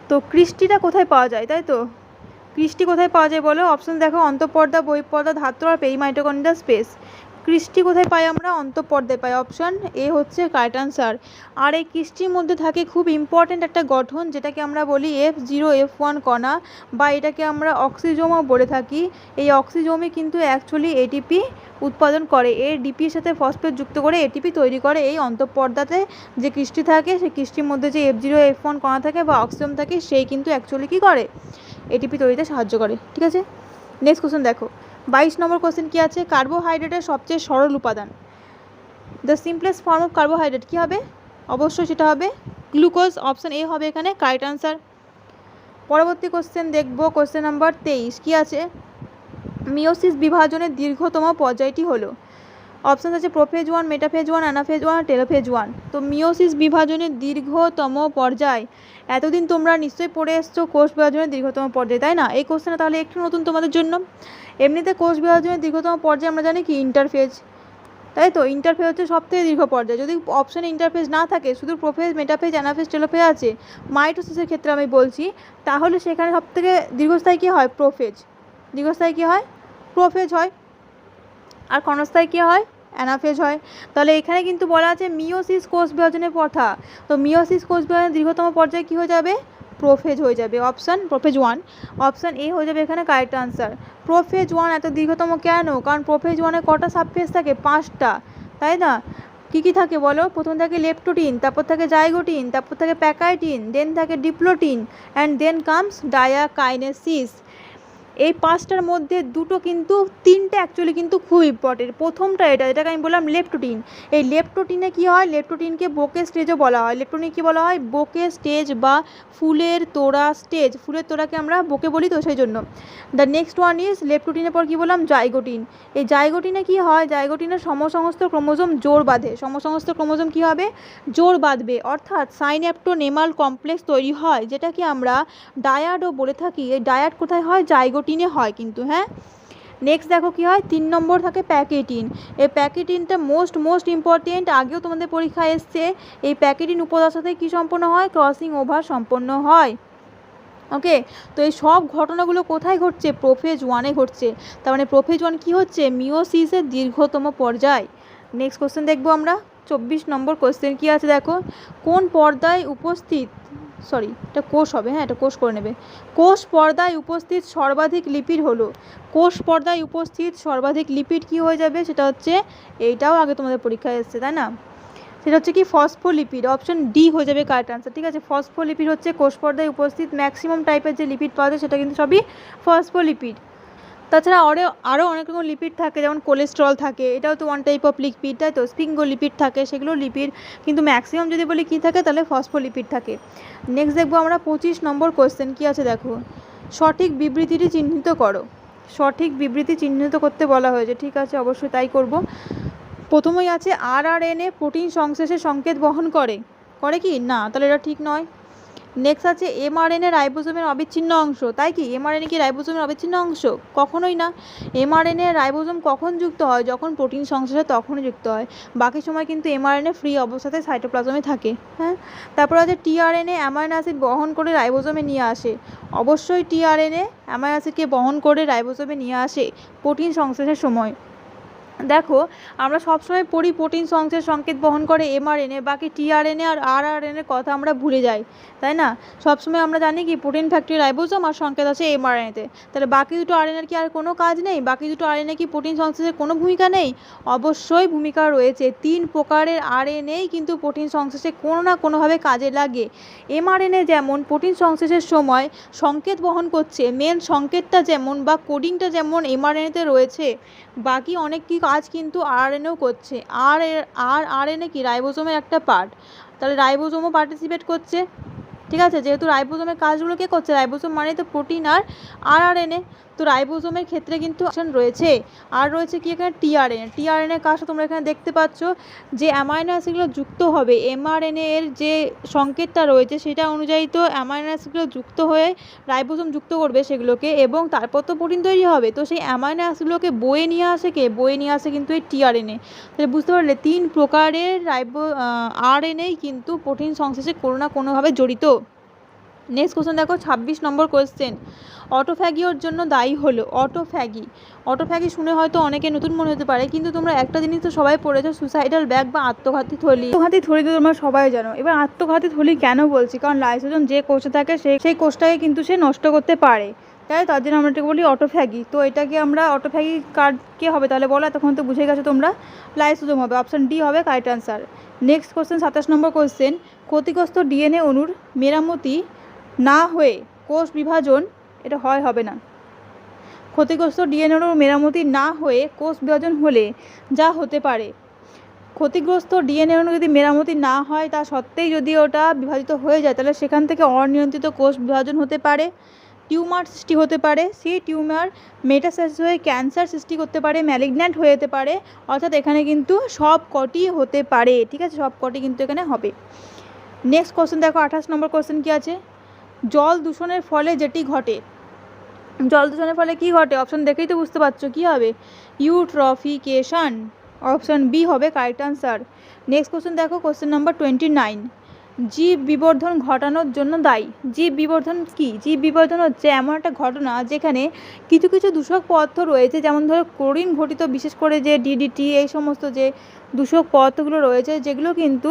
তো ক্রিস্টিটা কোথায় পাওয়া যায়, তাই তো? ক্রিস্টি কোথায় পাওয়া যায় বলো? অপশন দেখো, অন্তঃপর্দা, বহিঃপর্দা, ধাত্র আর পেরিমাইটোকন্ড্রিয়াল স্পেস। ক্রিস্টি কোথায় পাই আমরা? অন্তঃপর্দায় পাই। অপশন এ হচ্ছে কারেক্ট আনসার। আর এই ক্রিস্টির মধ্যে থাকে খুব ইম্পর্ট্যান্ট একটা গঠন, যেটাকে আমরা বলি F0 F1 কণা, বা এটাকে আমরা অক্সিজোমও বলে থাকি। এই অক্সিজোমই কিন্তু অ্যাকচুয়ালি এটিপি উৎপাদন করে। এর ডিপির সাথে ফসফেট যুক্ত করে এটিপি তৈরি করে। এই অন্তঃপর্দাতে যে ক্রিস্টি থাকে, সেই ক্রিস্টির মধ্যে যে F0 F1 কণা থাকে বা অক্সিজোম থাকে, সেই কিন্তু অ্যাকচুয়ালি কী করে? এটিপি তৈরিতে সাহায্য করে। ঠিক আছে, নেক্সট কোশ্চেন দেখো। 22 নম্বর কোশ্চেন কী আছে? কার্বোহাইড্রেটের সবচেয়ে সরল উপাদান, the simplest form of carbohydrate কী হবে? অবশ্যই সেটা হবে গ্লুকোজ। অপশান এ হবে এখানে কারেক্ট আনসার। পরবর্তী কোশ্চেন দেখব, কোশ্চেন নাম্বার 23 কী আছে? মিওসিস বিভাজনের দীর্ঘতম পর্যায়টি হলো। অপশান আছে প্রোফেজ 1, মেটাফেজ 1, অ্যানাফেজ 1, টেলোফেজ 1। তো মিওসিস বিভাজনের দীর্ঘতম পর্যায়, এতদিন তোমরা নিশ্চয়ই পড়ে এসছো কোষ বিভাজনের দীর্ঘতম পর্যায়, তাই না? এই কোশ্চেনটা তাহলে একটু নতুন তোমাদের জন্য। এমনিতে কোষ বিভাজনের দীর্ঘতম পর্যায়ে আমরা জানি কি ইন্টারফেজ, তাই তো? ইন্টারফেজ হচ্ছে সবথেকে দীর্ঘ পর্যায়। যদি অপশানে ইন্টারফেজ না থাকে, শুধু প্রোফেজ, মেটাফেজ, অ্যানাফেজ, টেলোফেজ আছে, মাইটোসিসের ক্ষেত্রে আমি বলছি, তাহলে সেখানে সবথেকে দীর্ঘস্থায়ী কী হয়? প্রোফেজ। দীর্ঘস্থায়ী কী হয়? প্রোফেজ হয়। আর ক্ষণস্থায়ী কী হয়? অ্যানাফেজ হয়। তাহলে এখানে কিন্তু বলা আছে মিওসিস কোষ বিভাজনের কথা। তো মিওসিস কোষ বিভাজনের দীর্ঘতম পর্যায়ে কী হয়ে যাবে? প্রোফেজ হয়ে যাবে। অপশান প্রোফেজ 1, অপশান এ হয়ে যাবে এখানে কারেক্ট আনসার। প্রোফেজ 1 এত দীর্ঘতম কেন? কারণ প্রোফেজ 1-এ কটা সাবফেজ থাকে? 5টা, তাই না? কী কী থাকে বলো? প্রথম থাকে লেপটোটিন, তারপর থাকে জাইগোটিন, তারপর থাকে প্যাকাইটিন, দেন থাকে diplotene, and then comes diakinesis. এই 5টার মধ্যে দুটো কিন্তু, 3টে অ্যাকচুয়ালি কিন্তু খুব ইম্পর্টেন্ট। প্রথমটা এটাকে আমি বললাম লেপটোটিন। এই লেপটোটিনে কী হয়? লেপটোটিনকে বোকে স্টেজও বলা হয়। লেপটোটিন কী বলা হয়? বোকে স্টেজ বা ফুলের তোড়া স্টেজ। ফুলের তোড়াকে আমরা বোকে বলি, তো সেই জন্য। দ্য নেক্সট ওয়ান ইজ, লেপটোটিনের পর কী বললাম? জাইগোটিন। এই জাইগোটিনে কী হয়? জাইগোটিনের সমসংস্থ ক্রোমোজোম জোড় বাঁধে। সমসংস্থ ক্রোমোজোম কী হবে? জোড় বাঁধবে, অর্থাৎ সাইন্যাপ্টোনেমাল কমপ্লেক্স তৈরি হয়, যেটাকে আমরা ডায়াডও বলে থাকি। এই ডায়াড কোথায় হয়? জাইগোটিনে হয় কিন্তু, হ্যাঁ। নেক্সট দেখো কী হয়? 3 নম্বর থাকে প্যাকেটিন। এই প্যাকেটিনটা মোস্ট ইম্পর্টেন্ট, আগেও তোমাদের পরীক্ষায় এসছে। এই প্যাকেটিন উপাদানের সাথে কী সম্পন্ন হয়? ক্রসিং ওভার সম্পন্ন হয়। ওকে, তো এই সব ঘটনাগুলো কোথায় ঘটছে? প্রোফেজ 1-এ ঘটছে। তার মানে প্রোফেজ 1 কী হচ্ছে? মিওসিসের দীর্ঘতম পর্যায়। নেক্সট কোশ্চেন দেখবো আমরা। 24 নম্বর কোশ্চেন কী আছে দেখো। কোন পর্দায় উপস্থিত, সরি এটা কোষ হবে, হ্যাঁ এটা কোষ করে নেবে। কোষ পর্দায় উপস্থিত সর্বাধিক লিপিড হলো। কোষ পর্দায় উপস্থিত সর্বাধিক লিপিড কী হয়ে যাবে? সেটা হচ্ছে, এইটাও আগে তোমাদের পরীক্ষায় এসছে, তাই না? সেটা হচ্ছে কি? ফসফোলিপিড। অপশন ডি হয়ে যাবে কারেক্ট আনসার। ঠিক আছে, ফসফোলিপিড হচ্ছে কোষ পর্দায় উপস্থিত ম্যাক্সিমাম টাইপের যে লিপিড পাওয়া যায়, সেটা কিন্তু সবই ফসফোলিপিড। তাছাড়া আরও অনেক রকম লিপিড থাকে, যেমন কোলেস্ট্রল থাকে, এটাও তো ওয়ান টাইপ অফ লিপিড, তাই তো? স্পিঙ্গোলিপিড থাকে, সেগুলো লিপিড, কিন্তু ম্যাক্সিমাম যদি বলি কী থাকে, তাহলে ফসফোলিপিড থাকে। নেক্সট দেখবো আমরা 25 নম্বর কোশ্চেন কী আছে দেখো। সঠিক বিবৃতিটি চিহ্নিত করো। সঠিক বিবৃতি চিহ্নিত করতে বলা হয়েছে। ঠিক আছে, অবশ্যই তাই করব। প্রথমেই আছে আরআরএনএ প্রোটিন সংশ্লেষের সংকেত বহন করে। করে কি না? তাহলে এটা ঠিক নয়। নেক্সট আছে এমআরএনএ রাইবোজোমের অবিচ্ছিন্ন অংশ। তাই কি? এমআরএনএ কি রাইবোজোমের অবিচ্ছিন্ন অংশ? কখনোই না। এমআরএনএ রাইবোজোম কখন যুক্ত হয়? যখন প্রোটিন সংশ্লেষে তখনই যুক্ত হয়। বাকি সময় কিন্তু এমআরএনএ ফ্রি অবস্থাতে সাইটোপ্লাজমে থাকে, হ্যাঁ। তারপর আছে টিআরএনএ অ্যামাইনো অ্যাসিড বহন করে রাইবোজোমে নিয়ে আসে। অবশ্যই টিআরএনএ অ্যামাইনো অ্যাসিডকে বহন করে রাইবোজোমে নিয়ে আসে প্রোটিন সংশ্লেষের সময়। দেখো, আমরা সবসময় পড়ি প্রোটিন সংশ্লেষ সংকেত বহন করে এমআরএনএ, বাকি টিআরএনএ আর আরআরএনএর কথা আমরা ভুলে যাই, তাই না? সবসময় আমরা জানি কি প্রোটিন ফ্যাক্টরি রাইবোজোম আর সংকেত আছে এমআরএনএতে। তাহলে বাকি দুটো আরএনএর কি আর কোনো কাজ নেই? বাকি দুটো আরএনএ কি প্রোটিন সংশ্লেষের কোনো ভূমিকা নেই? অবশ্যই ভূমিকা রয়েছে। 3 প্রকারের আরএনএই কিন্তু প্রোটিন সংশ্লেষে কোনো না কোনোভাবে কাজে লাগে। এমআরএনএ যেমন প্রোটিন সংশ্লেষের সময় সংকেত বহন করছে, মেন সংকেতটা যেমন বা কোডিংটা যেমন এমআরএনএতে রয়েছে, বাকি অনেক কি কাজ কিন্তু আরএনএও করছে। আরএনএ কি রাইবোজোমের একটা পার্ট, তাহলে রাইবোজোমও পার্টিসিপেট করছে। ঠিক আছে, যেহেতু রাইবোজোমের কাজগুলো কে করছে, রাইবোজোম মানে তো প্রোটিন আর আরআরএনএ, তো রাইবোজোমের ক্ষেত্রে কিন্তু অপশন রয়েছে। আর রয়েছে কি এখানে টিআরএনএ। টিআরএনএ কাজটা তোমরা এখানে দেখতে পাচ্ছ যে অ্যামাইনো অ্যাসিডগুলো যুক্ত হবে, এমআরএনএ এর যে সংকেতটা রয়েছে সেটা অনুযায়ী তো অ্যামাইনো অ্যাসিডগুলো যুক্ত হয়ে রাইবোজোম যুক্ত করবে সেগুলোকে, এবং তারপর তো প্রোটিন তৈরি হবে। তো সেই অ্যামাইনো অ্যাসিডগুলোকে বয়ে নিয়ে আসে কে? বয়ে নিয়ে আসে কিন্তু এই টিআরএনএ। তাহলে বুঝতে পারলে 3 প্রকারের আরএনএই কিন্তু প্রোটিন সংশ্লেষে কোনো না কোনোভাবে জড়িত। নেক্সট কোশ্চেন দেখো 26 নম্বর কোশ্চেন, অটোফ্যাগিওর জন্য দায়ী হলো। অটোফ্যাগি শুনে হয়তো অনেকে নতুন মনে হতে পারে, কিন্তু তোমরা একটা জিনিস তো সবাই পড়েছো, সুসাইডাল ব্যাগ বা আত্মঘাতী থলি। আত্মঘাতী থলি তো তোমরা সবাই জানো। এবার আত্মঘাতী থলি কেন বলছি? কারণ লাইসোজোম যে কোষে থাকে সেই কোষটাকে কিন্তু সে নষ্ট করতে পারে, তাই তার জন্য আমরা এটাকে বলি অটোফ্যাগি। তো এটাকে আমরা অটোফ্যাগি কার কে হবে তাহলে বলো? তখন তো বুঝে গেছো তোমরা, লাইসোজোম হবে। অপশান ডি হবে কারেক্ট আনসার। নেক্সট কোশ্চেন 27 নম্বর কোশ্চেন, ক্ষতিগ্রস্ত ডিএনএ অণুর মেরামতি না হয়ে কোষ বিভাজন, এটা হবে না। ক্ষতিগ্রস্ত ডিএনএ অণুর মেরামতি না হয়ে কোষ বিভাজন হলে যা হতে পারে, ক্ষতিগ্রস্ত ডিএনএ অণু যদি মেরামতি না হয় তা সত্ত্বেই যদি ওটা বিভাজিত হয়ে যায়, তাহলে সেখান থেকে অনিয়ন্ত্রিত কোষ বিভাজন হতে পারে, টিউমার সৃষ্টি হতে পারে, সেই টিউমার মেটাস্টাসিস হয়ে ক্যান্সার সৃষ্টি করতে পারে, ম্যালিগন্যান্ট হয়ে যেতে পারে। অর্থাৎ এখানে কিন্তু সব কটি হতে পারে। ঠিক আছে, সব কটি কিন্তু এখানে হবে। নেক্সট কোশ্চেন দেখো 28 নম্বর কোশ্চেন কী আছে, জল দূষণের ফলে যেটি ঘটে। জল দূষণের ফলে কী ঘটে? অপশান দেখেই তো বুঝতে পারছো কী হবে, ইউট্রফিকেশন। অপশান বি হবে কারেক্ট আনসার। নেক্সট কোশ্চেন দেখো কোশ্চেন নাম্বার 29, জীব বিবর্ধন ঘটানোর জন্য দায়ী। জীব বিবর্ধন কি? জীব বিবর্ধন হচ্ছে এমন একটা ঘটনা যেখানে কিছু কিছু দূষক পদার্থ রয়েছে, যেমন ধরো ক্লোরিন ঘটিত, বিশেষ করে যে ডিডিটি, এই সমস্ত যে দূষক পদার্থগুলো রয়েছে, যেগুলো কিন্তু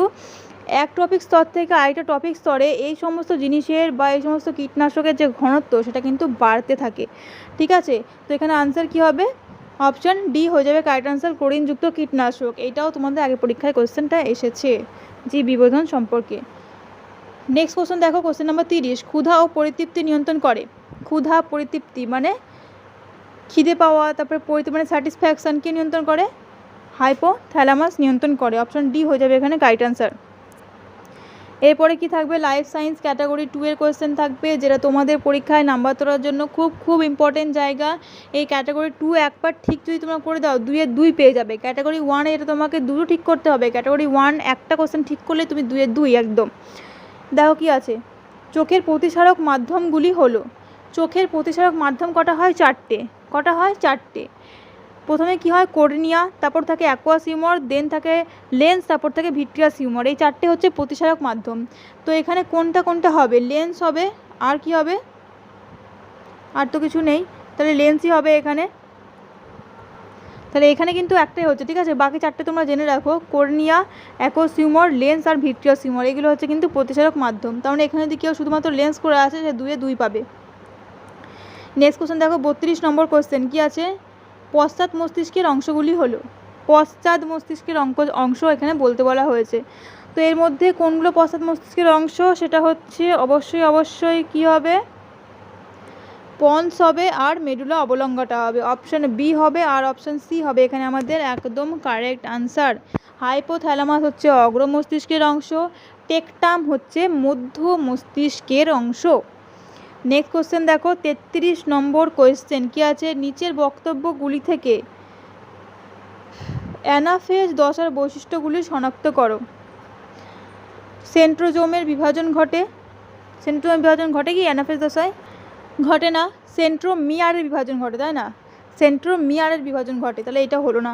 এক টপিক স্তর থেকে আরেকটা টপিক স্তরে এই সমস্ত জিনিসের বা এই সমস্ত কীটনাশকের যে ঘনত্ব সেটা কিন্তু বাড়তে থাকে। ঠিক আছে, তো এখানে আনসার কী হবে? অপশান ডি হয়ে যাবে কারেক্ট আনসার, ক্লোরিনযুক্ত কীটনাশক। এইটাও তোমাদের আগে পরীক্ষায় কোশ্চেনটা এসেছে জীব বিবর্ধন সম্পর্কে। নেক্সট কোশ্চেন দেখো কোশ্চেন নাম্বার 30, ক্ষুধা ও পরিতৃপ্তি নিয়ন্ত্রণ করে। ক্ষুধা পরিতৃপ্তি মানে খিদে পাওয়া, তারপরে পরিতৃপ্তি মানে স্যাটিসফ্যাকশানকে নিয়ন্ত্রণ করে, হাইপোথ্যালামাস নিয়ন্ত্রণ করে। অপশান ডি হয়ে যাবে এখানে কারেক্ট আনসার। এরপরে কি থাকবে? লাইফ সায়েন্স ক্যাটাগরি 2 এর কোয়েশ্চেন থাকবে, যেটা তোমাদের পরীক্ষায় নাম্বার তোলার জন্য খুব খুব ইম্পর্টেন্ট জায়গা। এই ক্যাটাগরি 2 একবার ঠিক যদি তোমরা করে দাও 2 এর 2 পেয়ে যাবে। ক্যাটাগরি 1 এটা তোমাকে দুটো ঠিক করতে হবে, ক্যাটাগরি 1 একটা কোয়েশ্চেন ঠিক করলে তুমি 2 এর 2 একদম। দেখো কি আছে, চোখের প্রতিসারক মাধ্যমগুলি হলো। চোখের প্রতিসারক মাধ্যম কটা হয়? 4টে। কটা হয়? 4টে। প্রথমে কি হয়? কর্নিয়া, তারপর থাকে অ্যাকুয়াস হিউমার, দেন থাকে লেন্স, তারপর থাকে ভিট্রিয়াস হিউমার। এই 4টে হচ্ছে প্রতিসারক মাধ্যম। তো এখানে কোনটা কোনটা হবে? লেন্স হবে, আর কি হবে? আর তো কিছু নেই, তাহলে লেন্সই হবে এখানে। তাহলে এখানে কিন্তু একটাই হচ্ছে, ঠিক আছে, বাকি 4টে তোমরা জেনে রাখো, কর্নিয়া, অ্যাকুয়াস হিউমার, লেন্স আর ভিট্রিয়াস হিউমার, এগুলো হচ্ছে কিন্তু প্রতিসারক মাধ্যম। তার মানে এখানে যদি কেউ শুধুমাত্র লেন্স করে আসে সে 2 এ 2 পাবে। নেক্সট কোশ্চেন দেখো 32 নম্বর কোশ্চেন কি আছে, পশ্চাৎ মস্তিষ্কের অংশগুলি হলো। পশ্চাৎ মস্তিষ্কের অংশ এখানে বলতে বলা হয়েছে। তো এর মধ্যে কোনগুলো পশ্চাৎ মস্তিষ্কের অংশ? সেটা হচ্ছে অবশ্যই কি হবে? পন্স হবে আর মেডুলা অবলঙ্গটা হবে। অপশান বি হবে আর অপশান সি হবে এখানে আমাদের একদম কারেক্ট আনসার। হাইপোথ্যালামাস হচ্ছে অগ্র মস্তিষ্কের অংশ, টেকটাম হচ্ছে মধ্য মস্তিষ্কের অংশ। নেক্সট কোশ্চেন দেখো 33 নম্বর কোয়েশ্চেন কি আছে, নিচের বক্তব্যগুলি থেকে অ্যানাফেজ দশার বৈশিষ্ট্যগুলি শনাক্ত করো। সেন্ট্রোজোমের বিভাজন ঘটে। সেন্ট্রোজোমের বিভাজন ঘটে কি অ্যানাফেজ দশায়? ঘটে না, সেন্ট্রোমিয়ারের বিভাজন ঘটে, তাই না? সেন্ট্রোমিয়ারের বিভাজন ঘটে, তাহলে এটা হলো না।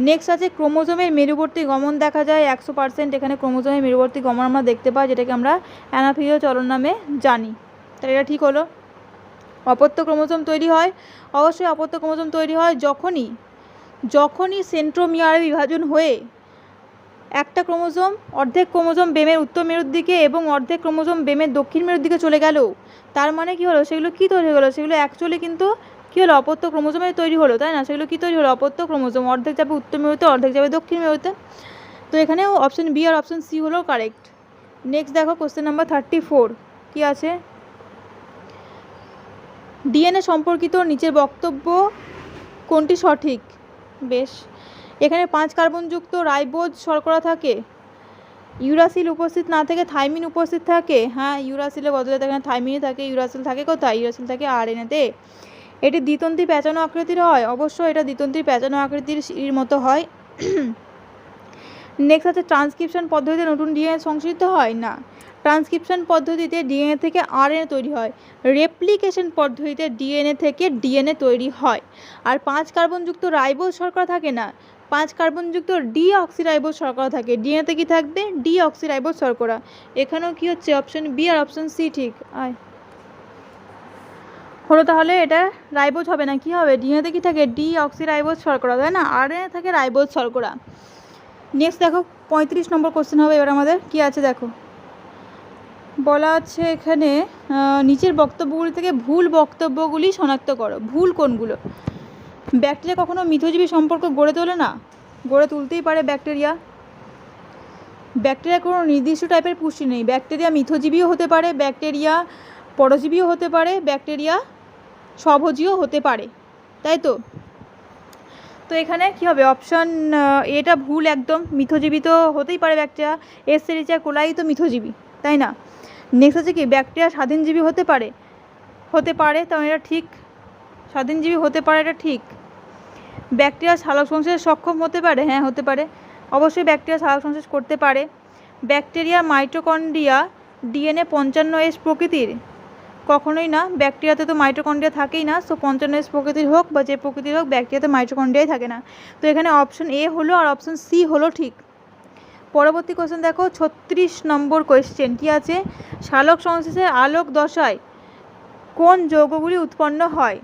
নেক্সট আছে ক্রোমোজোমের মেরুবর্তী গমন দেখা যায় 100%। এখানে ক্রোমোজোমের মেরুবর্তী গমন আমরা দেখতে পাই, যেটাকে আমরা অ্যানাফেজীয় চলন নামে জানি। তাহলে এটা ঠিক হলো। অপত্য ক্রোমোজোম তৈরি হয়, অবশ্যই অপত্য ক্রোমোজোম তৈরি হয় যখনই সেন্ট্রোমিয়ারে বিভাজন হয়ে একটা ক্রোমোজোম, অর্ধেক ক্রোমোজোম বেমের উত্তর মেরুর দিকে এবং অর্ধেক ক্রোমোজোম বেমের দক্ষিণ মেরুর দিকে চলে গেল, তার মানে কি হলো? সেগুলো কি তৈরি হলো? সেগুলো অ্যাকচুয়ালি কিন্তু কী হলো? অপত্য ক্রোমোজোমে তৈরি হলো, তাই না? সেগুলো কী তৈরি হলো? অপত্য ক্রোমোজোম, অর্ধেক যাবে উত্তর মেরুতে, অর্ধেক যাবে দক্ষিণ মেরুতে। তো এখানেও অপশান বি আর অপশান সি হলো কারেক্ট। নেক্সট দেখো কোশ্চেন নাম্বার 34 কি আছে, ডিএনএ সম্পর্কিত নিচের বক্তব্য কোনটি সঠিক? বেশ, এখানে 5 কার্বনযুক্ত রাইবোজ শর্করা থাকে, ইউরাসিল উপস্থিত না থেকে থাইমিন উপস্থিত থাকে, হ্যাঁ ইউরাসিলের বদলে এখানে থাইমিনই থাকে। ইউরাসিল থাকে কোথায়? ইউরাসিল থাকে আরএনএতে। এটি দ্বিতন্ত্রী প্যাঁচানো আকৃতির হয়, অবশ্যই এটা দ্বিতন্ত্রী প্যাঁচানো আকৃতির সিঁড়ির মতো হয়। নেক্সট আছে ট্রান্সক্রিপশন পদ্ধতিতে নতুন ডিএনএ সংশ্লিষ্ট হয় না। ট্রান্সক্রিপশন পদ্ধতিতে ডিএনএ থেকে আরএনএ তৈরি হয়, রেপ্লিকেশন পদ্ধতিতে ডিএনএ থেকে ডিএনএ তৈরি হয়। আর 5 কার্বনযুক্ত রাইবোজ শর্করা থাকে না, 5 কার্বনযুক্ত ডিঅক্সিরাইবোজ শর্করা থাকে। ডিএনএতে কি থাকবে? ডিঅক্সিরাইবোজ শর্করা। এখানেও কি হচ্ছে? অপশন বি আর অপশন সি ঠিক হলো। তাহলে এটা রাইবোজ হবে না, কি হবে? ডিএনএতে কি থাকে? ডিঅক্সিরাইবোজ শর্করা, তাই না? আরএনএ থাকে রাইবোজ শর্করা। নেক্সট দেখো 35 নম্বর কোশ্চেন হবে এবার আমাদের। কি আছে দেখো, বলা আছে এখানে নিচের বক্তব্যগুলি থেকে ভুল বক্তব্যগুলি শনাক্ত করো। ভুল কোনগুলো? ব্যাকটেরিয়া কখনো মিথজীবী সম্পর্ক গড়ে তোলে না, গড়ে তুলতেই পারে ব্যাকটেরিয়া। ব্যাকটেরিয়া কোনো নির্দিষ্ট টাইপের পুষ্টি নেই, ব্যাকটেরিয়া মিথজীবীও হতে পারে, ব্যাকটেরিয়া পরজীবীও হতে পারে, ব্যাকটেরিয়া স্বভোজীও হতে পারে, তাই তো? তো এখানে কি হবে? অপশন এটা ভুল একদম, মিথজীবী তো হতেই পারে ব্যাকটেরিয়া, এসচেরিচিয়া কোলাই তো মিথজীবী, তাই না? নেক্সট আছে কি ব্যাকটেরিয়া স্বাধীনজীবী হতে পারে, হতে পারে, তো এটা ঠিক, স্বাধীনজীবী হতে পারে, এটা ঠিক। ব্যাকটেরিয়া সালোক সংশ্লেষে সক্ষম হতে পারে, হ্যাঁ হতে পারে, অবশ্যই ব্যাকটেরিয়া সালোক সংশ্লেষ করতে পারে। ব্যাকটেরিয়া মাইটোকন্ড্রিয়া ডিএনএ 55S প্রকৃতির, কখনোই না, ব্যাকটেরিয়াতে তো মাইটোকন্ড্রিয়া থাকেই না, সো 55S প্রকৃতির হোক বা যে প্রকৃতির হোক ব্যাকটেরিয়াতে মাইটোকন্ড্রিয়াই থাকে না। তো এখানে অপশন এ হলো আর অপশন সি হলো ঠিক। পরবর্তী কোশ্চেন দেখো 36 নম্বর কোয়েশ্চেন। কি আছে? সালোক সংশ্লেষে আলোক দশায় কোন যৌগগুলি উৎপন্ন হয়?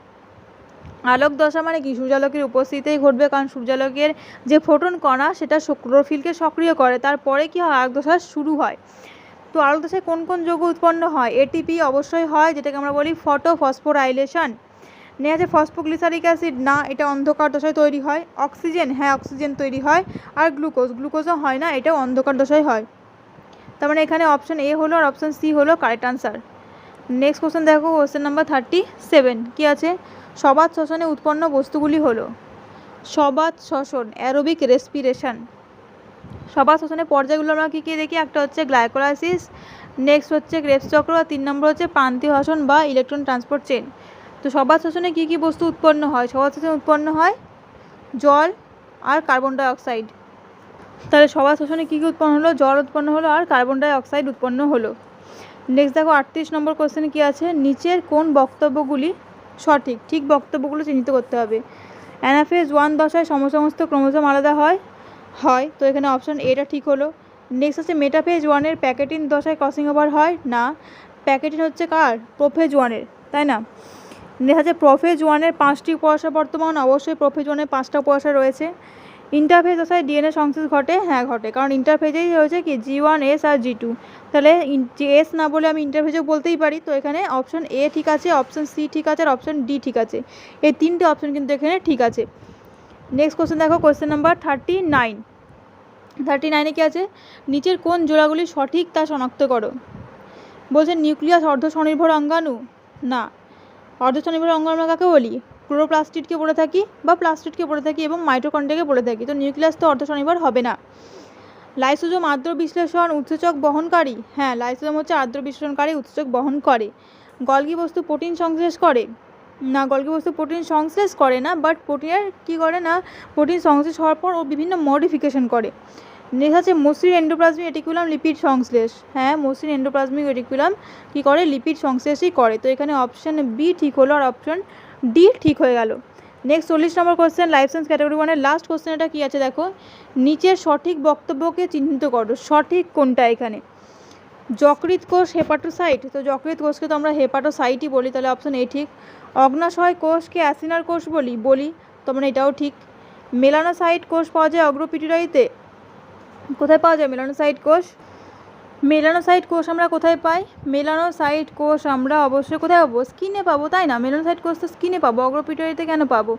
আলোক দশা মানে কি? সূর্যালোকের উপস্থিতিতেই ঘটবে, কারণ সূর্যালোকের যে ফোটন কণা সেটা ক্লোরোফিলকে সক্রিয় করে, তারপরে কি হয়? আলোক দশা শুরু হয়। তো আলোক দশায় কোন কোন যৌগ উৎপন্ন হয়? এটিপি অবশ্যই হয়, যেটাকে আমরা বলি ফটোফসফোরাইলেশন। নেওয়া আছে ফসফোগ্লিসারিক অ্যাসিড, না, এটা অন্ধকার দশায় তৈরি হয়। অক্সিজেন, হ্যাঁ অক্সিজেন তৈরি হয়। আর গ্লুকোজও হয় না, এটাও অন্ধকার দশায় হয়। তার মানে এখানে অপশন এ হলো আর অপশন সি হলো কারেক্ট আনসার। নেক্সট কোশ্চেন দেখো, কোশ্চেন নাম্বার 37। কি আছে? সবাত শ্বসনে উৎপন্ন বস্তুগুলি হলো। সবাত শ্বসন, অ্যারোবিক রেসপিরেশন। সবাত শ্বসনের পর্যায়গুলো আমরা কী কী দেখি? একটা হচ্ছে গ্লাইকোলাইসিস, নেক্সট হচ্ছে ক্রেবস চক্র, আর 3 নম্বর হচ্ছে প্রান্তীয় শ্বসন বা ইলেকট্রন ট্রান্সপোর্ট চেন। তো সবাত শ্বসনে কী কী বস্তু উৎপন্ন হয়? সবাত শ্বসনে উৎপন্ন হয় জল আর কার্বন ডাই অক্সাইড। তাহলে সবাত শ্বসনে কী কী উৎপন্ন হলো? জল উৎপন্ন হলো আর কার্বন ডাই অক্সাইড উৎপন্ন হলো। নেক্সট দেখো 38 নম্বর কোশ্চেনে কী আছে? নিচের কোন বক্তব্যগুলি সঠিক? ঠিক বক্তব্যগুলো চিহ্নিত করতে হবে। অ্যানাফেজ 1 দশায় সমস্ত ক্রোমোজোম আলাদা হয়, তো এখানে অপশন এটা ঠিক হলো। নেক্সট আছে মেটাফেজ 1-এর প্যাকেটিন দশায় ক্রসিং ওভার হয় না, প্যাকেটিন হচ্ছে কার? প্রোফেজ 1-এর, তাই না? নেক্সট আছে প্রোফেজ 1-এর 5টি উপভাষা বর্তমান, অবশ্যই প্রোফেজ 1-এর 5টা উপভাষা রয়েছে। ইন্টারফেজ দশায় ডিএনএ সংশ্লেষ ঘটে, হ্যাঁ ঘটে, কারণ ইন্টারফেজেই হয়েছে কি G1S আর G2, তাহলে এস না বলে আমি ইন্টারফেজও বলতেই পারি। তো এখানে অপশন এ ঠিক আছে, অপশন সি ঠিক আছে আর অপশন ডি ঠিক আছে, এই 3টে অপশন কিন্তু এখানে ঠিক আছে। নেক্সট কোশ্চেন দেখো, কোশ্চেন নাম্বার 39-এ কি আছে? নিচের কোন জোড়াগুলি সঠিক তা শনাক্ত করো। বলছে নিউক্লিয়াস অর্ধস্বনির্ভর অঙ্গাণু, না, অর্ধস্বনির্ভর অঙ্গাণু আমরা কাকে বলি? ক্লোরোপ্লাস্টিডকে বলে থাকি বা প্লাস্টিডকে বলে থাকি এবং মাইটোকন্ড্রিয়াকে বলে থাকি, তো নিউক্লিয়াস তো অর্ধস্বনির্ভর হবে না। লাইসোজোম আর্দ্র বিশ্লেষণ উৎসেচক বহনকারী, হ্যাঁ লাইসোজোম হচ্ছে আর্দ্র বিশ্লেষণকারী, উৎসেচক বহন করে। গলগি বস্তু প্রোটিন সংশ্লেষ করে, না গলগি বস্তু প্রোটিন সংশ্লেষ করে না, বাট প্রোটিনের কী করে না, প্রোটিন সংশ্লেষ হওয়ার পর ও বিভিন্ন মডিফিকেশন করে। নেক্সট আছে মসৃণ এন্ডোপ্লাজমিক রেটিকুলাম লিপিড সংশ্লেষ, হ্যাঁ মসৃণ এন্ডোপ্লাজমিক রেটিকুলাম কী করে? লিপিড সংশ্লেষই করে। তো এখানে অপশান বি ঠিক হলো আর অপশন ডি ঠিক হয়ে গেল। Next 40 number question, life science category 1-এর লাস্ট কোশ্চেন। এটা কী আছে দেখো? নিচের সঠিক বক্তব্যকে চিহ্নিত করো। সঠিক কোনটা এখানে? যকৃৎ কোষ হেপাটোসাইট, তো যকৃৎ কোষকে তো আমরা হেপাটোসাইটই বলি, তাহলে অপশন এ ঠিক। অগ্নাশয় কোষকে অ্যাসিনার কোষ বলি, তো মানে এটাও ঠিক। মেলানোসাইট কোষ পাওয়া যায় অগ্রপিটুইটারিতে, কোথায় পাওয়া যায় মেলানোসাইট কোষ? মেলানোসাইট কোষ আমরা কোথায় পাই? মেলানোসাইট কোষ আমরা অবশ্যই কোথায় পাবো? স্কিনে পাবো, তাই না? মেলানোসাইট কোষ তো স্কিনে পাবো, অগ্রপিটুইটারিতে কেন পাবো?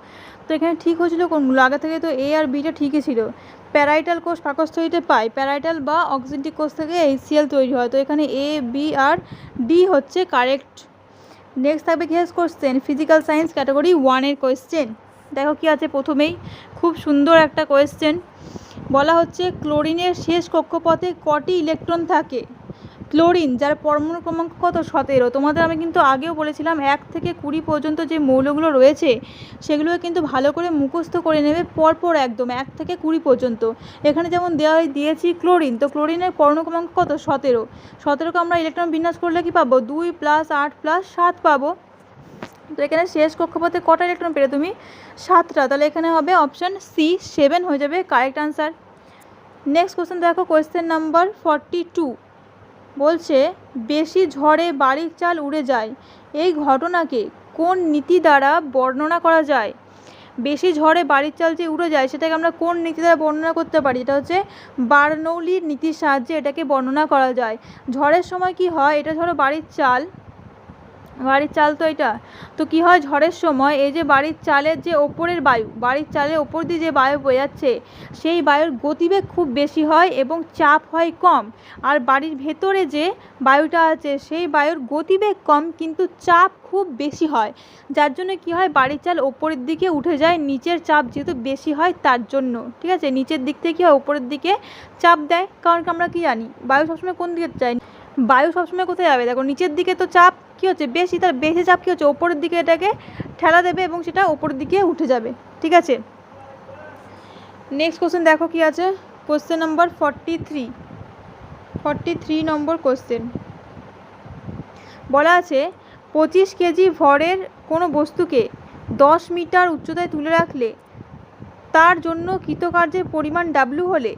তো এখানে ঠিক হয়েছিল কোনগুলো? আগে থেকে তো এ আর বিটা ঠিকই ছিল। প্যারাইটাল কোষ পাকস্থলীতে পাই, প্যারাইটাল বা অক্সিনটিক কোষ থেকে HCl তৈরি হয়, তো এখানে এ বি আর ডি হচ্ছে কারেক্ট। নেক্সট থাকবে কি কোশ্চেন, ফিজিক্যাল সায়েন্স ক্যাটাগরি 1-এর কোয়েশ্চেন। দেখো কি আছে প্রথমেই, খুব সুন্দর একটা কোয়েশ্চেন। বলা হচ্ছে ক্লোরিনের শেষ কক্ষপথে কটি ইলেকট্রন থাকে? ক্লোরিন, যার পরমাণু ক্রমাঙ্ক কত? 17। তোমাদের আমি কিন্তু আগেও বলেছিলাম 1 থেকে 20 পর্যন্ত যে মৌলগুলো রয়েছে সেগুলো কিন্তু ভালো করে মুখস্থ করে নেবে পরপর, একদম 1 থেকে 20 পর্যন্ত। এখানে যেমন দিয়েছি ক্লোরিন, তো ক্লোরিনের পরমাণু ক্রমাঙ্ক কত? 17। 17কে আমরা ইলেকট্রন বিন্যাস করলে কি পাবো? 2 + 8 + 7 পাবো। তো এখানে শেষ কক্ষপথে কটা ইলেকট্রন পেলে তুমি? 7টা। তাহলে এখানে হবে অপশান সি, 7 হয়ে যাবে কারেক্ট আনসার। নেক্সট কোশ্চেন দেখো, কোয়েশ্চেন নাম্বার 42 বলছে বেশি ঝড়ে বাড়ির চাল উড়ে যায়, এই ঘটনাকে কোন নীতি দ্বারা বর্ণনা করা যায়? বেশি ঝড়ে বাড়ির চাল যে উড়ে যায় সেটাকে আমরা কোন নীতি দ্বারা বর্ণনা করতে পারি? এটা হচ্ছে বার্নৌলির নীতির সাহায্যে এটাকে বর্ণনা করা যায়। ঝড়ের সময় কি হয়, এটা ধরো বাড়ির চাল তো এটা, তো কি হয় ঝড়ের সময় এই যে বাড়ির চালের যে ওপরের বায়ু, বাড়ির চালের ওপর দিয়ে যে বায়ু বয়ে যাচ্ছে সেই বায়ুর গতিবেগ খুব বেশি হয় এবং চাপ হয় কম। আর বাড়ির ভেতরে যে বায়ুটা আছে সেই বায়ুর গতিবেগ কম কিন্তু চাপ খুব বেশি হয়, যার জন্য কি হয় বাড়ির চাল ওপরের দিকে উঠে যায়, নিচের চাপ যেহেতু বেশি হয় তার জন্য। ঠিক আছে, নিচের দিক থেকে কী হয় ওপরের দিকে চাপ দেয়, কারণ আমরা কি জানি বায়ু সবসময় কোন দিকে যায়? বায়ু সবসময় কোথায় যাবে? দেখো নিচের দিকে তো চাপ কী হচ্ছে বেশি, তার বেশি চাপ কী হচ্ছে ওপরের দিকে এটাকে ঠেলা দেবে এবং সেটা ওপরের দিকে উঠে যাবে। ঠিক আছে, নেক্সট কোশ্চেন দেখো কি আছে, কোশ্চেন নাম্বার 43 নম্বর কোশ্চেন। বলা আছে 25 কেজি ভরের কোনো বস্তুকে 10 মিটার উচ্চতায় তুলে রাখলে তার জন্য কৃতকার্যের পরিমাণ ডাব্লু হলে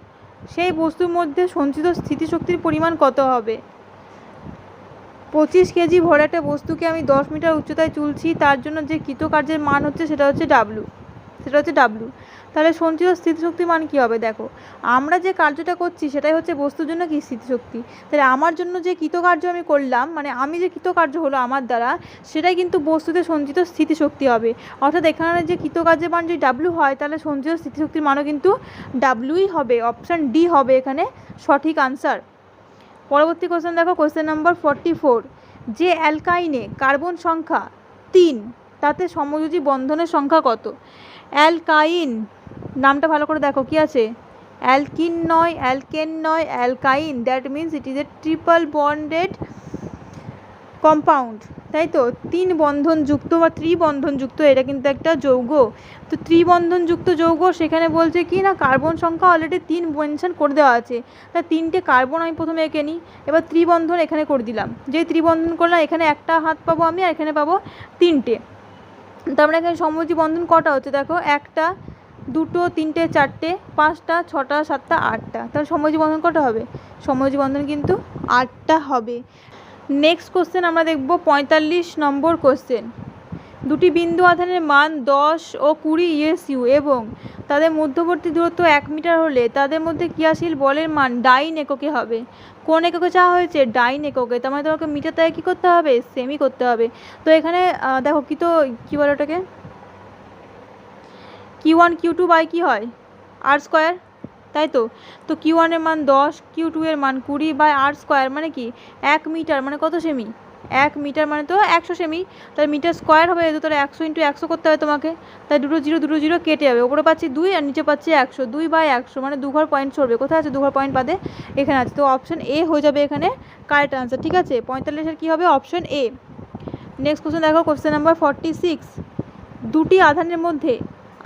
সেই বস্তুর মধ্যে সঞ্চিত স্থিতিশক্তির পরিমাণ কত হবে? 25 কেজি ভরে একটা বস্তুকে আমি 10 মিটার উচ্চতায় তুলছি, তার জন্য যে কৃতকার্যের মান হচ্ছে সেটা হচ্ছে ডাব্লু। তাহলে সঞ্চিত স্থিতিশক্তির মান কী হবে? দেখো আমরা যে কার্যটা করছি সেটাই হচ্ছে বস্তুর জন্য কি স্থিতিশক্তি, তাহলে আমার জন্য যে কৃতকার্য আমি করলাম, মানে আমি যে কৃতকার্য হলো আমার দ্বারা, সেটাই কিন্তু বস্তুতে সঞ্চিত স্থিতিশক্তি হবে। অর্থাৎ এখানে যে কৃতকার্যের মান যদি ডাব্লু হয় তাহলে সঞ্চিত স্থিতিশক্তির মানও কিন্তু ডাব্লুই হবে। অপশান ডি হবে এখানে সঠিক আনসার। পরবর্তী কোশ্চেন দেখো, কোশ্চেন নাম্বার 44। যে অ্যালকাইনে কার্বন সংখ্যা 3 তাতে সমযোজী বন্ধনের সংখ্যা কত? অ্যালকাইন নামটা ভালো করে দেখো কি আছে, অ্যালকিন নয়, অ্যালকেন নয়, অ্যালকাইন, that means it is a triple bonded compound, তাই তো 3 বন্ধনযুক্ত বা ত্রিবন্ধনযুক্ত, এটা কিন্তু একটা যৌগ। তো ত্রিবন্ধনযুক্ত যৌগ, সেখানে বলছে কি না কার্বন সংখ্যা অলরেডি 3 মেনশন করে দেওয়া আছে, তা 3টে কার্বন আমি প্রথমে এঁকে নিই, এবার ত্রিবন্ধন এখানে করে দিলাম, যে ত্রিবন্ধন করলাম এখানে একটা হাত পাবো আমি আর এখানে পাবো 3টে। তার মানে এখানে সমযোজী বন্ধন কটা হচ্ছে দেখো, 1টা 2টো 3টে 4টে 5টা 6টা 7টা 8টা, তাহলে সমযোজী বন্ধন কটা হবে? সমযোজী বন্ধন কিন্তু 8টা হবে। নেক্সট কোশ্চেন আমরা দেখব 45 নম্বর কোশ্চেন। দুটি বিন্দু আধানের মান 10 ও 20 ইএসইউ এবং তাদের মধ্যবর্তী দূরত্ব 1 মিটার হলে তাদের মধ্যে ক্রিয়াশীল বলের মান ডাইন এককে হবে। কোন এককে চাওয়া হয়েছে? ডাইন এককে, তার মানে তোমাকে মিটার থেকে কী করতে হবে? সেমি করতে হবে। তো এখানে দেখো কী বলে ওটাকে, Q1 Q2 বাই কী হয় আর স্কোয়ার, তাই তো। তো Q1 এর মান 10, Q2 এর মান 20 বাই আর স্কোয়ার মানে কি 1 মিটার, মানে কত সেমি? 1 মিটার মানে তো 100 সেমি, তাহলে মিটার স্কোয়ার হবে তো, তাহলে 100 × 100 করতে হবে তোমাকে, তাই দুটো জিরো কেটে যাবে, ওপরে পাচ্ছি 2 আর নিচে পাচ্ছি 100, 2 বাই 100 মানে 2 ঘর পয়েন্ট সরবে, কোথায় আছে 2 ঘর পয়েন্ট বাদে এখানে আছে, তো অপশান এ হয়ে যাবে এখানে কারেক্ট আনসার। ঠিক আছে, 45-এর কী হবে? Option A. নেক্সট কোশ্চেন দেখো, কোশ্চেন নাম্বার 46। দুটি আধানের মধ্যে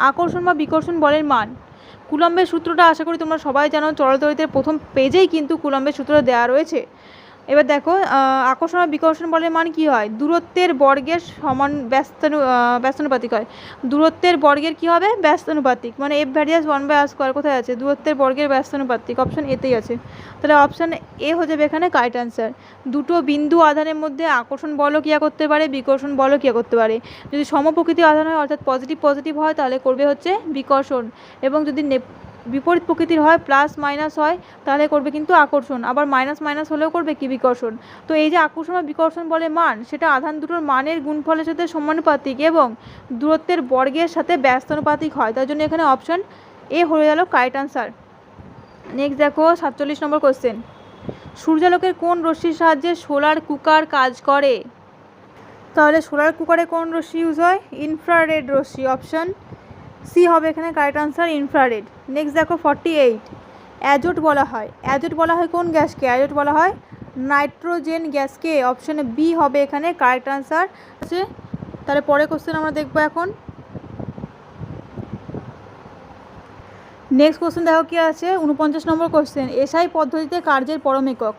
আকর্ষণ বা বিকর্ষণ বলের মান। কুলম্বের সূত্রটা আশা করি তোমরা সবাই জানো, চলতরিতের প্রথম পেজেই কিন্তু কুলম্বের সূত্রটা দেওয়া রয়েছে। এবার দেখো আকর্ষণ বা বিকর্ষণ বলের মান কী হয়? দূরত্বের বর্গের সমান ব্যস্তানুপাতিক হয়। দূরত্বের বর্গের কী হবে? ব্যস্তানুপাতিক, মানে F ভ্যারিয়াস 1/r², কোথায় আছে? দূরত্বের বর্গের ব্যস্তানুপাতিক, অপশান এতেই আছে। তাহলে অপশান এ হয়ে যাবে এখানে কারেক্ট আনসার। দুটো বিন্দু আধানের মধ্যে আকর্ষণ বলও ক্রিয়া করতে পারে, বিকর্ষণ বলও ক্রিয়া করতে পারে। যদি সমপ্রকৃতির আধান হয় অর্থাৎ পজিটিভ হয় তাহলে করবে হচ্ছে বিকর্ষণ, এবং যদি বিপরীত প্রকৃতির হয় প্লাস মাইনাস হয় তাহলে করবে কিন্তু আকর্ষণ, আবার মাইনাস হলেও করবে কি বিকর্ষণ। তো এই যে আকর্ষণ বা বিকর্ষণ বলে মান, সেটা আধান দুটোর মানের গুণফলের সাথে সমানুপাতিক এবং দূরত্বের বর্গের সাথে ব্যস্তানুপাতিক হয়, তার জন্য এখানে অপশান এ হয়ে গেল কারেক্ট আনসার। নেক্সট দেখো 47 নম্বর কোশ্চেন। সূর্যালোকের কোন রশ্মির সাহায্যে সোলার কুকার কাজ করে? তাহলে সোলার কুকারে কোন রশ্মি ইউজ হয়? ইনফ্রারেড রশ্মি, অপশান সি হবে এখানে কারেক্ট আনসার, ইনফ্রারেড। নেক্সট দেখো 48, অ্যাজোট বলা হয়। অ্যাজোট বলা হয় কোন গ্যাসকে? অ্যাজোট বলা হয় নাইট্রোজেন গ্যাসকে। অপশানে বি হবে এখানে কারেক্ট আনসার আছে। তাহলে পরে কোশ্চেন আমরা দেখবো এখন। নেক্সট কোশ্চেন দেখো কি আছে, 49 নম্বর কোশ্চেন। এসআই পদ্ধতিতে কার্যের পরম একক।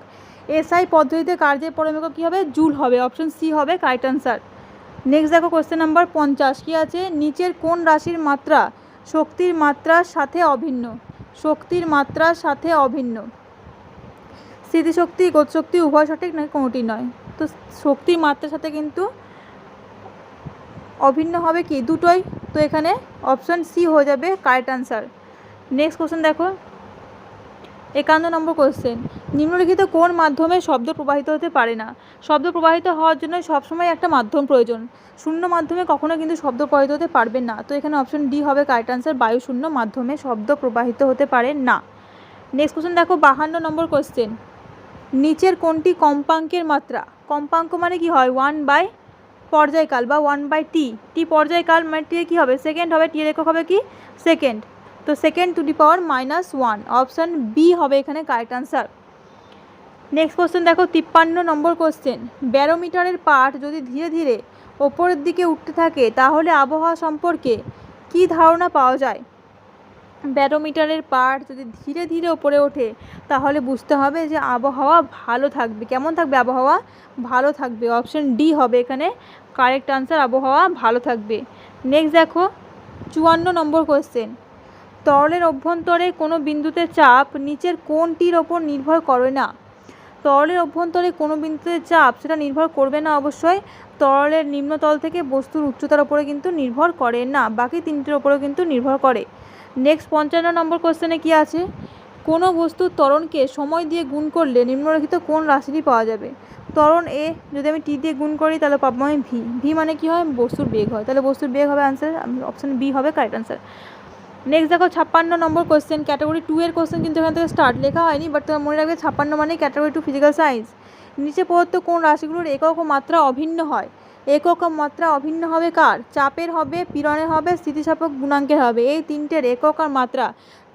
এসআই পদ্ধতিতে কার্যের পরম একক কী হবে? জুল হবে। অপশন সি হবে কারেক্ট আনসার। নেক্সট দেখো কোশ্চেন নাম্বার 50 কী আছে, নিচের কোন রাশির মাত্রা শক্তির মাত্রার সাথে অভিন্ন? শক্তির মাত্রার সাথে অভিন্ন। স্মৃতিশক্তি, গতিশক্তি উভয় সঠিক নাকি কোনোটি নয়? তো শক্তির মাত্রার সাথে কিন্তু অভিন্ন হবে কি? দুটোই। তো এখানে অপশন সি হয়ে যাবে কারেক্ট আনসার। নেক্সট কোশ্চেন দেখো 51 নম্বর কোশ্চেন। নিম্নলিখিত কোন মাধ্যমে শব্দ প্রবাহিত হতে পারে না? শব্দ প্রবাহিত হওয়ার জন্য সবসময় একটা মাধ্যম প্রয়োজন। শূন্য মাধ্যমে কখনো কিন্তু শব্দ প্রবাহিত হতে পারবে না। তো এখানে অপশন ডি হবে কারেক্ট আনসার, বায়ু শূন্য মাধ্যমে শব্দ প্রবাহিত হতে পারে না। নেক্সট কোশ্চেন দেখো 52 নম্বর কোশ্চেন। নিচের কোনটি কম্পাঙ্কের মাত্রা? কম্পাঙ্ক মানে কি হয়? 1 বাই পর্যায়কাল বা 1 বাই টি। টি পর্যায়কাল মানে টি কী হবে? সেকেন্ড হবে। টি এর একক হবে কি? সেকেন্ড। তো second to the power -1। Option B হবে এখানে কারেক্ট আনসার। নেক্সট কোশ্চেন দেখো 53 নম্বর কোশ্চেন। ব্যারোমিটারের পাঠ যদি ধীরে ধীরে ওপরের দিকে উঠতে থাকে তাহলে আবহাওয়া সম্পর্কে কী ধারণা পাওয়া যায়? ব্যারোমিটারের পাঠ যদি ধীরে ধীরে ওপরে ওঠে তাহলে বুঝতে হবে যে আবহাওয়া ভালো থাকবে। কেমন থাকবে? আবহাওয়া ভালো থাকবে। অপশন ডি হবে এখানে কারেক্ট আনসার, আবহাওয়া ভালো থাকবে। নেক্সট দেখো 54 নম্বর কোশ্চেন। তরলের অভ্যন্তরে কোনো বিন্দুতে চাপ নিচের কোনটির ওপর নির্ভর করে না? তরলের অভ্যন্তরে কোনো বিন্দুতে চাপ সেটা নির্ভর করবে না অবশ্যই। তরলের নিম্নতল থেকে বস্তুর উচ্চতার ওপরে কিন্তু নির্ভর করে না, বাকি তিনটির ওপরেও কিন্তু নির্ভর করে। নেক্সট 55 নম্বর কোশ্চেনে কি আছে, কোনো বস্তুর ত্বরণকে সময় দিয়ে গুণ করলে নিম্নলিখিত কোন রাশিটি পাওয়া যাবে? ত্বরণ এ যদি আমি টি দিয়ে গুণ করি তাহলে পাবো আমি ভি। ভি মানে কি হয়? বস্তুর বেগ হয়। তাহলে বস্তুর বেগ হবে আনসার, অপশান বি হবে কারেক্ট আনসার। নেক্সট দেখো 56 নম্বর কোশ্চেন। ক্যাটাগরি 2 এর কোশ্চেন কিন্তু এখান থেকে স্টার্ট লেখা হয়নি, বাট তোমার মনে রাখবে 56 মানে ক্যাটাগরি 2 ফিজিক্যাল সায়েন্স। নিচে প্রদত্ত কোন রাশিগুলোর একক ও মাত্রা অভিন্ন হয়? একক ও মাত্রা অভিন্ন হবে কার? চাপের হবে, পীড়নের হবে, স্থিতিস্থাপক গুণাঙ্কের হবে। এই তিনটের একক আর মাত্রা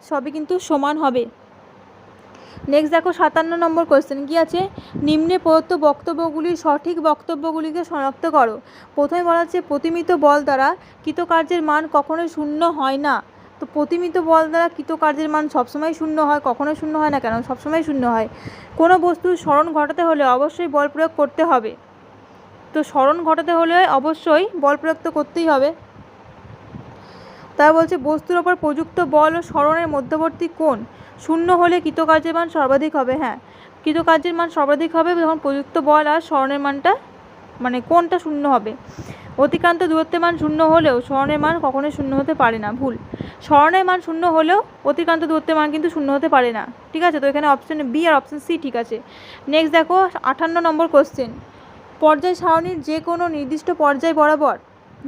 সবই কিন্তু সমান হবে। নেক্সট দেখো 57 নম্বর কোশ্চেন কি আছে, নিম্নে প্রদত্ত বক্তব্যগুলির সঠিক বক্তব্যগুলিকে শনাক্ত করো। প্রথমে বলা হচ্ছে প্রতিমিত বল দ্বারা কৃতকার্যের মান কখনোই শূন্য হয় না। তো প্রতিমিত বল দ্বারা কৃতকার্যের মান সবসময় শূন্য হয়। কখনোই শূন্য হয় না কেন? সবসময় শূন্য হয়। কোনো বস্তুর স্মরণ ঘটাতে হলে অবশ্যই বল প্রয়োগ করতে হবে। তো স্মরণ ঘটাতে হলে অবশ্যই বল প্রয়োগ তো করতেই হবে। তারা বলছে বস্তুর ওপর প্রযুক্ত বল ও স্মরণের মধ্যবর্তী কোণ শূন্য হলে কৃতকার্যের মান সর্বাধিক হবে। হ্যাঁ, কৃতকার্যের মান সর্বাধিক হবে যখন প্রযুক্ত বল আর স্মরণের মানটা মানে কোণটা শূন্য হবে। অতিক্রান্ত দূরত্বের মান শূন্য হলেও স্মরণের মান কখনোই শূন্য হতে পারে না। ভুল। স্মরণের মান শূন্য হলেও অতিক্রান্ত দূরত্বের মান কিন্তু শূন্য হতে পারে না। ঠিক আছে, তো এখানে অপশন বি আর অপশন সি ঠিক আছে। নেক্সট দেখো 58 নম্বর কোশ্চেন। পর্যায় সারণীর যে কোনো নির্দিষ্ট পর্যায় বরাবর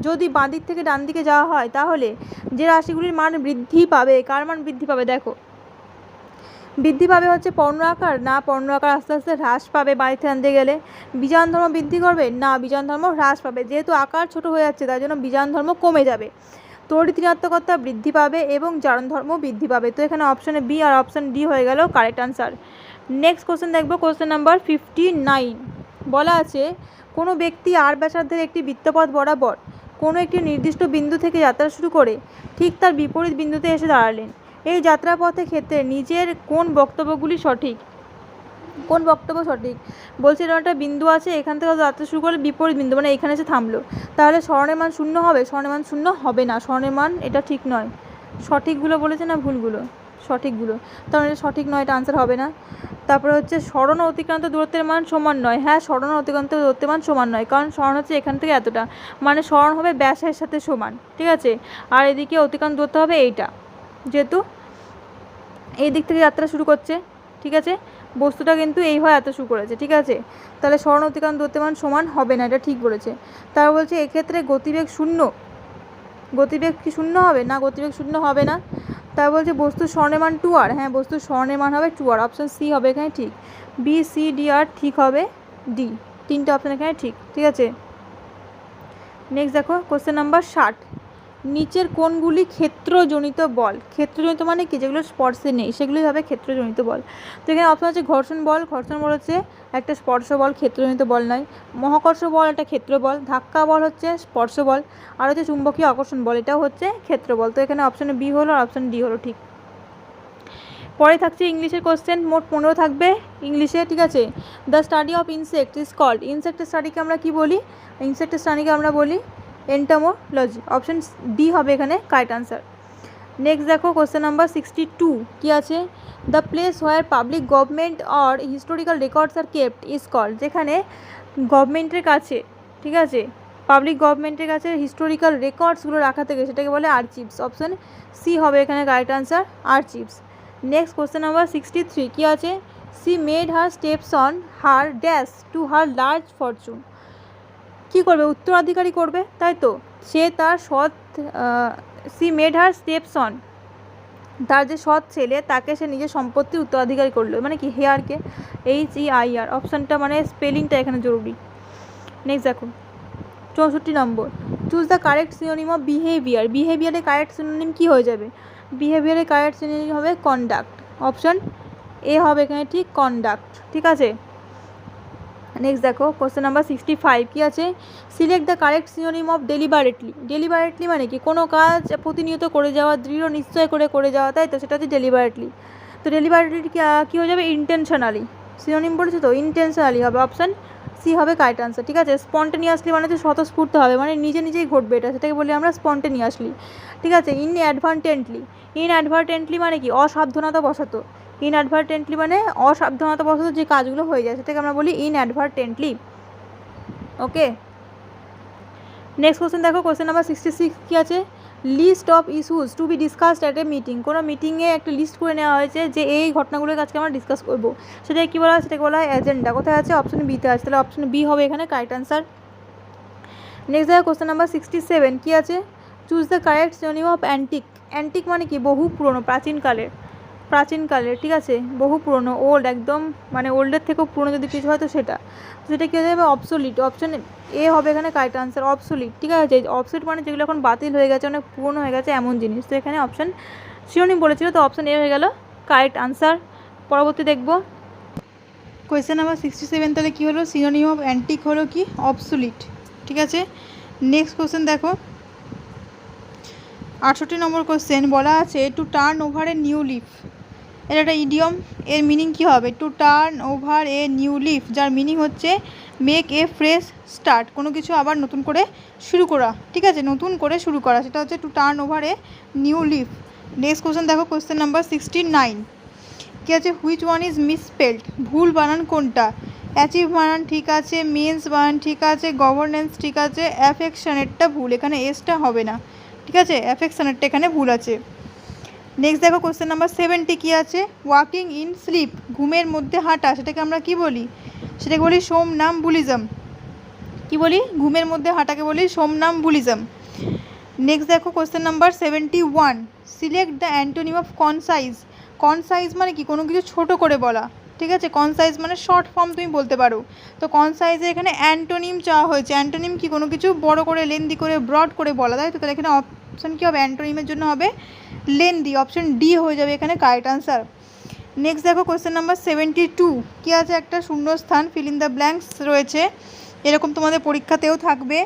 যদি বাঁ দিক থেকে ডান দিকে যাওয়া হয় তাহলে যে রাশিগুলির মান বৃদ্ধি পাবে, কার মান বৃদ্ধি পাবে? দেখো, বৃদ্ধি পাবে হচ্ছে পর্ণ আকার, না পর্ণ আকার আস্তে আস্তে হ্রাস পাবে বাঁ দিক থেকে ডান দিকে গেলে। বীজাণ ধর্ম বৃদ্ধি করবে, না বীজাণ ধর্ম হ্রাস পাবে। যেহেতু আকার ছোট হয়ে যাচ্ছে তাই জন্য বীজাণ ধর্ম কমে যাবে। তড়িৎ ঋণাত্মকতা বৃদ্ধি পাবে এবং জারণ ধর্ম বৃদ্ধি পাবে। তো এখানে অপশনে বি আর অপশন ডি হয়ে গেল কারেক্ট আনসার। নেক্সট কোশ্চেন দেখবো, কোশ্চেন নাম্বার 59। বলা আছে কোনো ব্যক্তি আর ব্যাসার্ধের একটি বৃত্তপথ বরাবর কোনো একটি নির্দিষ্ট বিন্দু থেকে যাত্রা শুরু করে ঠিক তার বিপরীত বিন্দুতে এসে দাঁড়ালেন। এই যাত্রাপথের ক্ষেত্রে নিজের কোন বক্তব্যগুলি সঠিক? কোন বক্তব্য সঠিক? বলছে এরকম একটা বিন্দু আছে, এখান থেকে যাত্রা শুরু করলে বিপরীত বিন্দু মানে এখানে এসে থামলো, তাহলে স্মরণের মান শূন্য হবে? স্মরণের মান শূন্য হবে না। স্মরণের মান এটা ঠিক নয়। সঠিকগুলো বলেছে না ভুলগুলো? সঠিকগুলো। তার মানে এটা সঠিক নয়, এটা আনসার হবে না। তারপরে হচ্ছে স্মরণ ও অতিক্রান্ত দূরত্বের মান সমান নয়। হ্যাঁ, স্মরণ ও অতিক্রান্ত দূরত্বের মান সমান নয়, কারণ স্মরণ হচ্ছে এখান থেকে এতটা, মানে স্মরণ হবে ব্যাসের সাথে সমান। ঠিক আছে, আর এদিকে অতিক্রান্ত দূরত্ব হবে এইটা, যেহেতু এই দিক থেকে যাত্রা শুরু করছে। ঠিক আছে, বস্তুটা কিন্তু এইভাবে যাত্রা শুরু করেছে। ঠিক আছে, তাহলে স্মরণ অতিক্রান্ত দূরত্বের মান সমান হবে না, এটা ঠিক বলেছে। তারা বলছে এক্ষেত্রে গতিবেগ শূন্য। গতিবেগ কি শূন্য হবে? না, গতিবেগ শূন্য হবে না। তারা বলছে বস্তুর স্মরণের মান 2r। হ্যাঁ, বস্তুর স্মরণের মান হবে 2r। অপশান সি হবে এখানে ঠিক। বি, সি, ডি, আর ঠিক হবে ডি। তিনটে অপশান এখানে ঠিক। ঠিক আছে, নেক্সট দেখো কোশ্চেন নাম্বার 60। নিচের কোনগুলি ক্ষেত্রজনিত বল? ক্ষেত্রজনিত মানে কি, যেগুলো স্পর্শে নেই সেগুলোই হবে ক্ষেত্রজনিত বল। তো এখানে অপশন হচ্ছে ঘর্ষণ বল। ঘর্ষণ বল হচ্ছে একটা স্পর্শ বল, ক্ষেত্রজনিত বল নয়। মহাকর্ষ বল একটা ক্ষেত্র বল। ধাক্কা বল হচ্ছে স্পর্শ বল। আর হচ্ছে চুম্বকীয় আকর্ষণ বল, এটাও হচ্ছে ক্ষেত্র বল। তো এখানে অপশন বি হলো আর অপশন ডি হলো ঠিক। পরে থাকছে ইংলিশের কোশ্চেন, মোট 15 থাকবে ইংলিশে, ঠিক আছে। The study of insect is called, ইনসেক্টের স্টাডিকে আমরা কি বলি? ইনসেক্টের স্টাডিকে আমরা বলি এন্টোমোলজি। অপশন ডি হবে এখানে কারেক্ট আনসার। নেক্সট দেখো কোশ্চেন নাম্বার 62 কি আছে? The place where public government or historical records are kept is called, যেখানে গভর্নমেন্টের কাছে, ঠিক আছে, পাবলিক গভর্নমেন্টের কাছে হিস্টোরিক্যাল রেকর্ডসগুলো রাখা থেকে সেটাকে বলে আর্চিভস। অপশন সি হবে এখানে correct answer, archives. Next question number 63 কি আছে? She made her steps on her dash to her large fortune, কী করবে? উত্তরাধিকারী করবে, তাই তো। সে তার সৎ, she made her steps on, তার যে সৎ ছেলে তাকে সে নিজের সম্পত্তির উত্তরাধিকারী করলো, মানে কি হেয়ারকে HEIR। অপশানটা মানে স্পেলিংটা এখানে জরুরি। নেক্সট দেখো 64 number, choose the correct synonym of behaviour. বিহেভিয়ারের কারেক্ট সিনোনিম কী হয়ে যাবে? বিহেভিয়ারের কারেক্ট সিনোনিম হবে কন্ডাক্ট। অপশন এ হবে এখানে ঠিক, কন্ডাক্ট, ঠিক আছে। নেক্সট দেখো কোশ্চেন নাম্বার 65 কি আছে? Select the correct synonym of deliberately. Deliberately মানে কি? কোনো কাজ প্রতিনিয়ত করে যাওয়া, দৃঢ় নিশ্চয় করে যাওয়া, তাই তো, সেটা হচ্ছে ডেলিবারেটলি। তো ডেলিবারেটলি কী হয়ে যাবে? ইন্টেনশনালি। সিনোনিম বলেছে তো, ইন্টেনশনালি হবে। অপশান সি হবে কারেক্ট আনসার, ঠিক আছে। স্পন্টেনিয়াসলি মানে হচ্ছে স্বতঃস্ফূর্ত হবে, মানে নিজেই ঘটবে এটা, সেটাকে বলি আমরা স্পন্টেনিয়াসলি, ঠিক আছে। ইনঅ্যাডভান্টেন্টলি, ইনঅ্যাডভার্টেন্টলি মানে কি? অসাবধানতা বশত। ইনঅ্যাডভার্টেন্টলি মানে অসাবধানতা বশত যে কাজগুলো হয়ে যায় সেটাকে আমরা বলি ইনঅ্যাডভার্টেন্টলি। ওকে, নেক্সট কোশ্চেন দেখো কোশ্চেন নাম্বার 66 কি আছে? List of issues to be discussed at a meeting. কোনো মিটিংয়ে একটা লিস্ট করে নেওয়া হয়েছে যে এই ঘটনাগুলোর আজকে আমরা ডিসকাস করবো, সেটাকে কী বলা হয়? সেটাকে বলা হয় এজেন্ডা। কোথায় আছে? অপশন বিতে আছে, তাহলে অপশন বি হবে এখানে কারেক্ট আনসার। নেক্সট দেখো কোশ্চেন নাম্বার 67 কি আছে? Choose the correct synonym of antique. Antique মানে কি? বহু পুরনো, প্রাচীনকালের, ঠিক আছে, বহু পুরনো, ওল্ড, একদম মানে ওল্ডের থেকেও পুরনো যদি কিছু হয় তো সেটা কী হয়ে যাবে? অবসোলিট। অপশন এ হবে এখানে কারেক্ট আনসার, অবসোলিট, ঠিক আছে। অবসোলিট মানে যেগুলো এখন বাতিল হয়ে গেছে, অনেক পুরনো হয়ে গেছে এমন জিনিস। তো এখানে অপশন সিনোনিম বলেছিল, তো অপশন এ হয়ে গেল কারেক্ট আনসার। পরবর্তী দেখব কোয়েশ্চেন নাম্বার 67, তাহলে কী হলো? সিনোনিম অফ অ্যান্টিক হলো কি? অবসোলিট, ঠিক আছে। নেক্সট কোশ্চেন দেখো 68 নম্বর কোশ্চেন, বলা আছে to turn over a new leaf. এটা একটা ইডিয়ম, এর মিনিং কী হবে? To turn over a new leaf, যার মিনিং হচ্ছে মেক এ ফ্রেশ স্টার্ট, কোনো কিছু আবার নতুন করে শুরু করা, ঠিক আছে, নতুন করে শুরু করা, সেটা হচ্ছে to turn over a new leaf. Next question দেখো কোশ্চেন নাম্বার 69 কী আছে? হুইচ ওয়ান ইজ মিসস্পেল্ড, ভুল বানান কোনটা? অ্যাচিভ বানান ঠিক আছে, মিন্স বানান ঠিক আছে, গভর্নেন্স ঠিক আছে, অ্যাফেকশনেরটা ভুল, এখানে এসটা হবে না, ঠিক আছে, অ্যাফেকশনেরটা এখানে ভুল আছে। নেক্সট দেখো কোশ্চেন নাম্বার 70 কী আছে? ওয়াকিং ইন স্লিপ, ঘুমের মধ্যে হাঁটা, সেটাকে আমরা কি বলি? সেটাকে বলি সোমনাম্বুলিজম। কি বলি? ঘুমের মধ্যে হাঁটাকে বলি সোমনাম্বুলিজম। নেক্সট দেখো question number 71, select the antonym of concise. Concise মানে কি? কোনো কিছু ছোটো করে বলা, ঠিক আছে। কনসাইজ মানে শর্ট ফর্ম তুমি বলতে পারো। তো কনসাইজে এখানে অ্যান্টোনিম চাওয়া হয়েছে। অ্যান্টোনিম কি? কোনো কিছু বড় করে, লেন্দি করে, ব্রড করে বলা, তাই তো। তাহলে এখানে অপশান কী হবে? অ্যান্টোনিমের জন্য হবে লেন্দি। অপশন ডি হয়ে যাবে এখানে কারেক্ট আনসার। নেক্সট দেখো কোশ্চেন নাম্বার 72 কী আছে? একটা শূন্যস্থান, ফিল ইন দ্য ব্ল্যাঙ্কস রয়েছে, এরকম তোমাদের পরীক্ষাতেও থাকবে।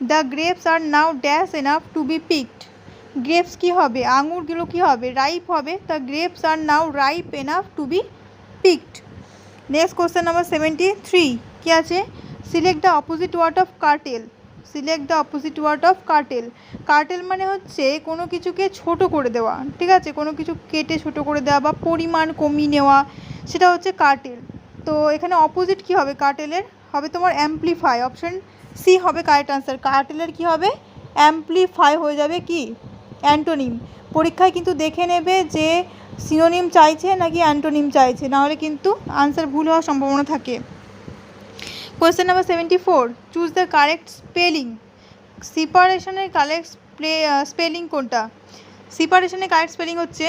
The grapes are now dash enough to be picked. Grapes কী হবে? আঙুরগুলো কী হবে? রাইপ হবে। The grapes are now ripe enough to be picked. Next question number 73 কী আছে? Select the opposite word of cartel. Select the opposite word of cartel. Cartel মানে হচ্ছে কোনো কিছুকে ছোট করে দেওয়া, ঠিক আছে, কোনো কিছু কেটে ছোট করে দেওয়া বা পরিমাণ কমিয়ে নেওয়া, সেটা হচ্ছে কার্টেল। তো এখানে অপোজিট কী হবে? কার্টেলের হবে তোমার অ্যাম্পলিফাই। অপশন সি হবে কারেক্ট আনসার। কার্টেলের কী হবে? অ্যাম্পলিফাই হয়ে যাবে কি? অ্যান্টোনিম। পরীক্ষায় কিন্তু দেখে নেবে যে সিনোনিম চাইছে নাকি অ্যান্টোনিম চাইছে, নাহলে কিন্তু আনসার ভুল হওয়ার সম্ভাবনা থাকে। Question number 74, choose the correct spelling. সিপারেশনের কারেক্ট স্পেলিং কোনটা? সিপারেশনের কারেক্ট স্পেলিং হচ্ছে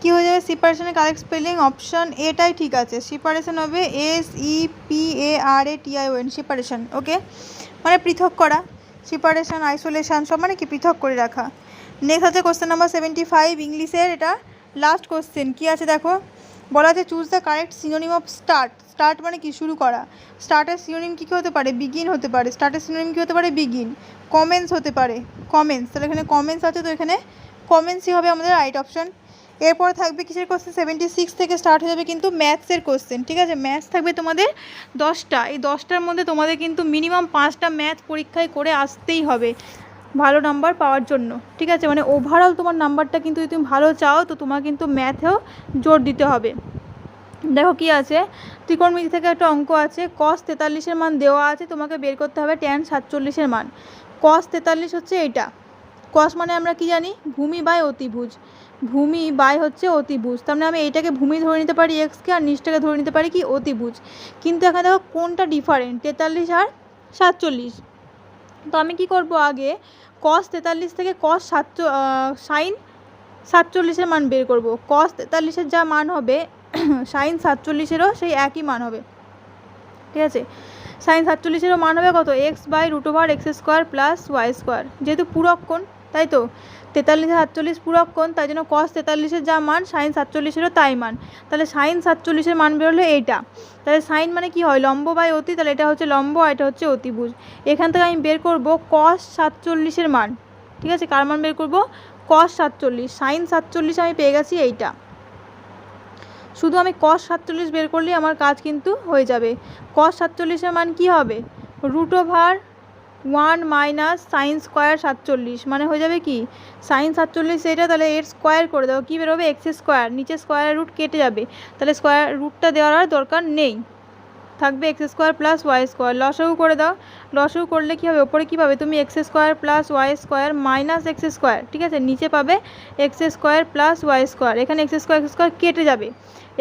কী হয়ে যাবে? সিপারেশনের কারেক্ট স্পেলিং অপশান এটাই ঠিক আছে। সিপারেশন হবে SEPARATION, সেপারেশন, ওকে, মানে পৃথক করা। সেপারেশন, আইসোলেশন সব মানে কি পৃথক করে রাখা। নেক্সট আছে কোশ্চেন নাম্বার 75 ইংলিশের, এটা লাস্ট কোশ্চেন। কি আছে দেখো, বলা আছে choose the correct synonym of start. Start মানে কি শুরু করা। স্টার্টের সিনোনিম কী কী হতে পারে, বিগিন হতে পারে। স্টার্টের সিনোনিম কী হতে পারে, বিগিন। কমেন্স হতে পারে, কমেন্স। তাহলে এখানে কমেন্স আছে, তো এখানে কমেন্সই হবে আমাদের রাইট অপশান। এরপরে থাকবে কিসের কোশ্চেন, 76 থেকে স্টার্ট হয়ে যাবে কিন্তু ম্যাথসের কোশ্চেন। ঠিক আছে, ম্যাথস থাকবে তোমাদের 10টা। এই 10টার মধ্যে তোমাদের কিন্তু মিনিমাম 5টা ম্যাথ পরীক্ষায় করে আসতেই হবে ভালো নাম্বার পাওয়ার জন্য। ঠিক আছে, মানে ওভারঅল তোমার নাম্বারটা কিন্তু যদি তুমি ভালো চাও তো তোমার কিন্তু ম্যাথেও জোর দিতে হবে। দেখো কি আছে, ত্রিকোণমিতি থেকে একটা অঙ্ক আছে, cos 43-এর মান দেওয়া আছে, তোমাকে বের করতে হবে tan 47-এর মান। cos 43 হচ্ছে এইটা। cos মানে আমরা কি জানি, ভূমি বাই অতিভুজ। ভূমি বাই হচ্ছে অতিভুজ, তার মানে আমি এইটাকে ভূমি ধরে নিতে পারি এক্সকে, আর নিচটাকে ধরে নিতে পারি কি অতিভুজ। কিন্তু এখানে দেখো কোনটা ডিফারেন্ট, 43 আর 47। তো আমি কি করব, আগে cos 43 থেকে sin 47-এর মান বের করব। cos 43-এর যা মান হবে sin 47-এরও সেই একই মান হবে। ঠিক আছে, sin 47-এরও মান হবে কত, x/√x² প্লাস y²। যেহেতু পূরক কোণ, তাই তো 43 আর 48 পূরক কোণ, তাই জন্য cos 43-এর যা মান sin 47-এরও তাই মান। তাহলে sin 47-এর মান বেরোলো এইটা। তাহলে সাইন মানে কি হয়, লম্ব বাই অতি, তাহলে এটা হচ্ছে লম্ব আর এটা হচ্ছে অতিভুজ। এখান থেকে আমি বের করব cos 47-এর মান। ঠিক আছে, কার মান বের করব, cos 47। sin 47 আমি পেয়ে গেছি এইটা। শুধু আমি cos 47 বের করলেই আমার কাজ কিন্তু হয়ে যাবে। cos 47-এর মান কি হবে, √1 মাইনাস sin স্কোয়ার 47, মানে হয়ে যাবে কি sin 47 এটা, তাহলে এর স্কোয়ার করে দাও, কী বেরোবে x², নিচে স্কোয়ারের রুট কেটে যাবে, তাহলে স্কোয়ার রুটটা দেওয়ার আর দরকার নেই, থাকবে x² প্লাস y²। লসাগু করে দাও, লসাগু করলে কী হবে, ওপরে কী পাবে তুমি, x² plus y² minus x²। ঠিক আছে, নিচে পাবে x² প্লাস y², এখানে x² কেটে যাবে,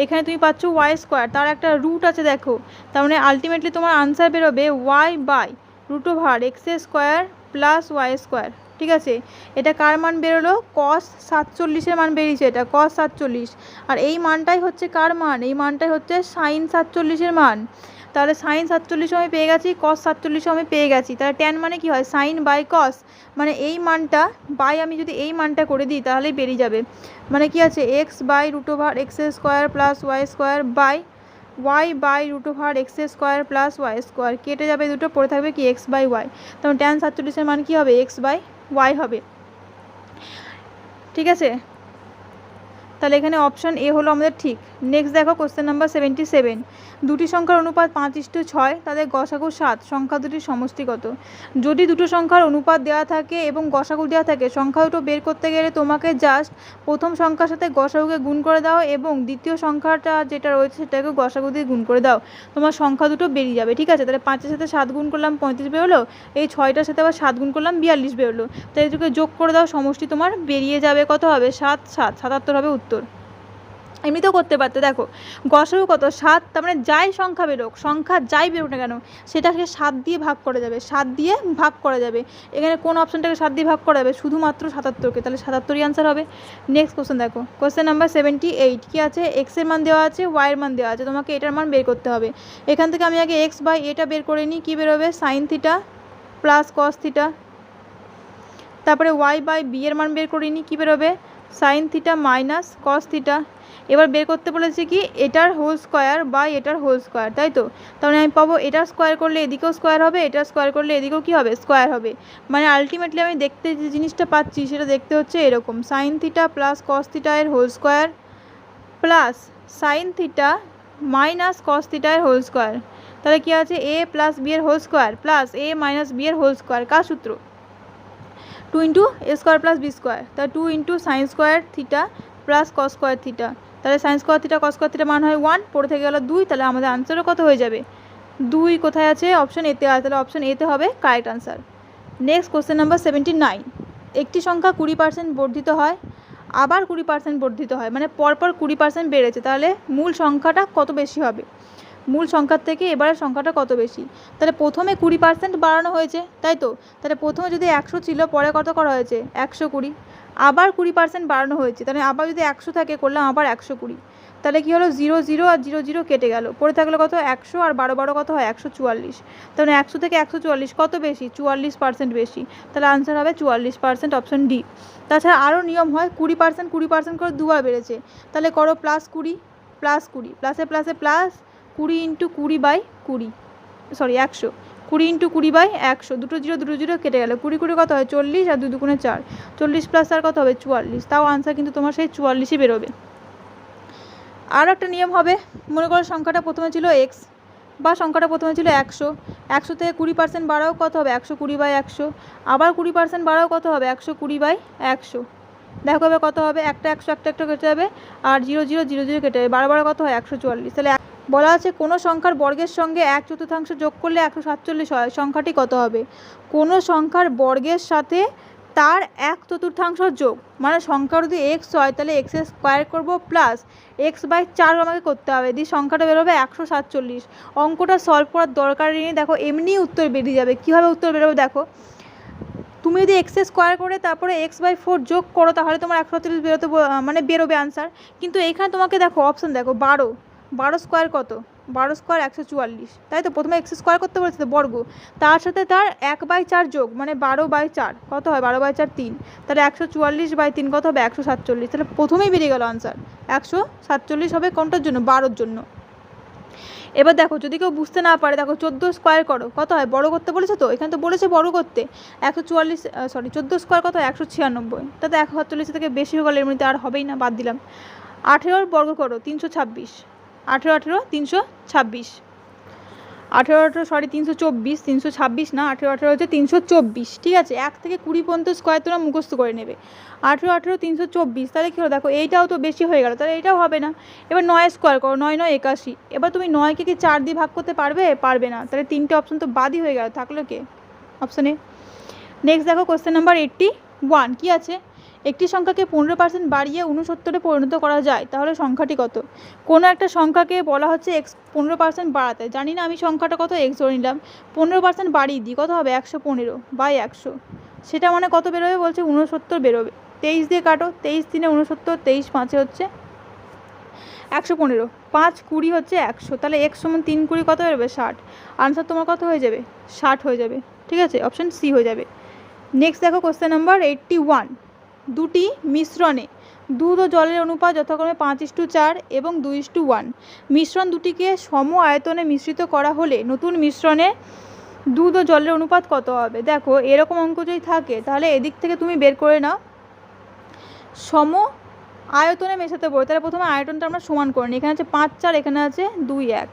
এখানে তুমি পাচ্ছ y², তার একটা রুট আছে দেখো, তার মানে আলটিমেটলি তোমার আনসার বেরোবে y/√x² প্লাস y²। ঠিক আছে, এটা কার মান বেরোলো, cos 47-এর মান বেরিয়েছে, এটা cos 47। আর এই মানটাই হচ্ছে কার মান, এই মানটাই হচ্ছে sin 47-এর মান। তাহলে sin 47 আমি পেয়ে গেছি, cos 47 আমি পেয়ে গেছি। তাহলে tan মানে কি হয়, sin বাই cos, মানে এই মানটা বাই আমি যদি এই মানটা করে দিই তাহলেই বেরিয়ে যাবে। মানে কি আছে, x/√x² plus y² by y/√x² plus y², কেটে যাবে দুটো, পড়ে থাকবে কি x/y। তখন tan 47-এর মান কী হবে, x/y হবে। ঠিক আছে, তাহলে এখানে অপশান এ হলো আমাদের ঠিক। নেক্সট দেখো কোশ্চেন নাম্বার 77, দুটি সংখ্যার অনুপাত 5:6, তাদের গসাগু 7, সংখ্যা দুটির সমষ্টি কত। যদি দুটো সংখ্যার অনুপাত দেওয়া থাকে এবং গসাগু দেওয়া থাকে, সংখ্যা দুটো বের করতে গেলে তোমাকে জাস্ট প্রথম সংখ্যার সাথে গসাগুকে গুণ করে দাও এবং দ্বিতীয় সংখ্যাটা যেটা রয়েছে সেটাকে গসাগু দিয়ে গুণ করে দাও, তোমার সংখ্যা দুটো বেরিয়ে যাবে। ঠিক আছে, তাহলে 5-এর সাথে 7 গুণ করলাম 35 বেরোলো, এই 6টার সাথে আবার 7 গুণ করলাম 42 বেরোলো, তাই এটাকে যোগ করে দাও, সমষ্টি তোমার বেরিয়ে যাবে কত হবে, 7 7 77 হবে উত্তর। এমনিতেও করতে পারতে, দেখো গসাগু কত 7, তার মানে যাই সংখ্যা বেরোক, সংখ্যা যাই বেরোক না কেন সেটাকে 7 দিয়ে ভাগ করা যাবে, 7 দিয়ে ভাগ করা যাবে। এখানে কোন অপশানটাকে 7 দিয়ে ভাগ করা যাবে, শুধুমাত্র 77কে, তাহলে 77ই আনসার হবে। নেক্সট কোশ্চেন দেখো, কোশ্চেন নাম্বার 78, কী আছে, এক্সের মান দেওয়া আছে, ওয়াইয়ের মান দেওয়া আছে, তোমাকে এটার মান বের করতে হবে। এখান থেকে আমি আগে x/এটা বের করে নিই, কী বেরোবে, sin θ প্লাস cos θ। তারপরে y/b এর মান বের করে নিই, কী বেরোবে, sin θ মাইনাস cos θ। এবার বের করতে বলেছে কি এটার হোল স্কোয়ার বা এটার হোল স্কোয়ার, তাই তো, তাহলে আমি পাবো এটার স্কোয়ার করলে এদিকেও স্কোয়ার হবে, এটার স্কোয়ার করলে এদিকেও কী হবে, স্কোয়ার হবে। মানে আলটিমেটলি আমি দেখতে যে জিনিসটা পাচ্ছি সেটা দেখতে হচ্ছে এরকম, sin θ প্লাস cos θ এর whole square plus sin θ minus cos θ এর হোল স্কোয়ার। তাহলে কী আছে, a প্লাস b এর whole square plus a minus b এর হোল স্কোয়ার, কার সূত্র, 2 * a² প্লাস b², তাহলে 2 * sin square θ plus cos square θ। তাহলে sin স্কোয়ার θ cos স্কোয়ার θ মান হয় 1, পড়ে থেকে গেল 2, তাহলে আমাদের আনসারও কত হয়ে যাবে, 2 কোথায় আছে, অপশান এতে আছে, তাহলে অপশান এতে হবে correct answer. Next question number 79, একটি সংখ্যা 20% বর্ধিত হয়, আবার 20% বর্ধিত হয়, মানে পরপর 20% বেড়েছে, তাহলে মূল সংখ্যাটা কত বেশি হবে, মূল সংখ্যার থেকে এবারের সংখ্যাটা কত বেশি। তাহলে প্রথমে 20% বাড়ানো হয়েছে, তাই তো, তাহলে প্রথমে যদি 100 ছিল পরে কত করা হয়েছে 120, আবার 20% বাড়ানো হয়েছে, তাহলে আবার যদি 100 থাকে করলাম আবার 120, তাহলে কী হলো 0 0 আর 0 0 কেটে গেল, পড়ে থাকলো কত 100 আর 12 12 কত হয় 144। তার মানে 100 থেকে 144 কত বেশি 44% বেশি, তাহলে আনসার হবে 44%, অপশন ডি। তাছাড়া আরও নিয়ম হয় 20% 20% করে দুবার বেড়েছে, তাহলে করো +20 +20 প্লাসে প্লাসে প্লাস 20 × 20/20 সরি 100 20 × 20/100, দুটো জিরো কেটে গেল, 20 20 কত হয় 40 আর 2 2 4, 40 প্লাস আর কত হবে 44, তাও আনসার কিন্তু তোমার সেই 44ই বেরোবে। আর একটা নিয়ম হবে, মনে করো সংখ্যাটা প্রথমে ছিল এক্স বা সংখ্যাটা প্রথমে ছিল 100, 100 থেকে 20% বাড়াও কত হবে 120/100, আবার 20% বাড়াও কত হবে 120/100। দেখো এবার কত হবে, একটা 100 একটা কেটে যাবে আর 0 0 0 0 কেটে যাবে, 12 12 কত হয় 144। তাহলে বলা আছে কোনো সংখ্যার বর্গের সঙ্গে 1/4 যোগ করলে 147 হয়, সংখ্যাটি কত হবে? কোনো সংখ্যার বর্গের সাথে তার 1/4 যোগ, মানে সংখ্যা যদি এক্স হয় তাহলে এক্সের স্কোয়ার করবো প্লাস x/4 আমাকে করতে হবে, দিয়ে সংখ্যাটা বেরোবে 147। অঙ্কটা সলভ করার দরকার নেই, দেখো এমনি উত্তর বেরিয়ে যাবে। কীভাবে উত্তর বেরোবে দেখো, তুমি যদি এক্সের স্কোয়ার করে তারপরে x/4 যোগ করো তাহলে তোমার 147 বেরোতে মানে বেরোবে আনসার। কিন্তু এইখানে তোমাকে দেখো অপশান দেখো 12 স্কোয়ার কত, 12 স্কোয়ার 144, তাই তো প্রথমে এক্স স্কোয়ার করতে বলেছে তো বর্গ, তার সাথে তার 1/4 যোগ মানে 12/4 কত হয় 12/4 3, তাহলে 144/3 কত হবে 147, তাহলে প্রথমেই বেরিয়ে গেল আনসার 147 হবে কোনটার জন্য 12-র জন্য। এবার দেখো যদি কেউ বুঝতে না পারে, দেখো 14 স্কোয়ার করো কত হয়, বড় করতে বলেছে তো, এখানে তো বলেছে বড় করতে, 14 স্কোয়ার কত 196, তাতে 147 থেকে বেশি হয়ে গেলে এমনিতে আর হবেই না, বাদ দিলাম। 18 বর্গ করো 326, 18 18 326, 18 সরি 324, 326 না, 18 হচ্ছে 324, ঠিক আছে। 1 থেকে 20 পর্যন্ত স্কোয়ার তোমরা মুখস্থ করে নেবে, 18 324, তাহলে কী হলো দেখো এইটাও তো বেশি হয়ে গেল, তাহলে এইটাও হবে না। এবার 9 স্কোয়ার করো 9 9 81, এবার তুমি 9কে কি 4 দিয়ে ভাগ করতে পারবে না, তাহলে 3টে অপশন তো বাদই হয়ে গেল, থাকলো কে অপশান এ। নেক্সট দেখো কোশ্চেন নাম্বার 81, কী আছে, একটি সংখ্যাকে 15% বাড়িয়ে 69-এ পরিণত করা যায়, তাহলে সংখ্যাটি কত? কোনো একটা সংখ্যাকে বলা হচ্ছে এক্স 15% বাড়াতে, জানি না আমি সংখ্যাটা কত এক্স ধরে নিলাম, 15% বাড়িয়ে দিই কত হবে 115/100, সেটা মানে কত বেরোবে বলছে 69 বেরোবে। 23 দিয়ে কাটো, 23 3 69, 23 5 হচ্ছে 115, 5 20 হচ্ছে 100, তাহলে x সমান 3 20 কত বেরোবে 60, আনসার তোমার কত হয়ে যাবে 60 হয়ে যাবে, ঠিক আছে, অপশান সি হয়ে যাবে। নেক্সট দেখো কোশ্চেন নাম্বার 81, দুটি মিশ্রণে দুধ ও জলের অনুপাত যথাক্রমে 5:4 এবং 2:1, মিশ্রণ দুটিকে সম আয়তনে মিশ্রিত করা হলে নতুন মিশ্রণে দুধ ও জলের অনুপাত কত হবে? দেখো এরকম অঙ্ক যদি থাকে তাহলে এদিক থেকে তুমি বের করে নাও সম আয়তনে মেশাতে বলে, তাহলে প্রথমে আয়তনটা আমরা সমান করে নিই, এখানে আছে 5 4, এখানে আছে 2 1,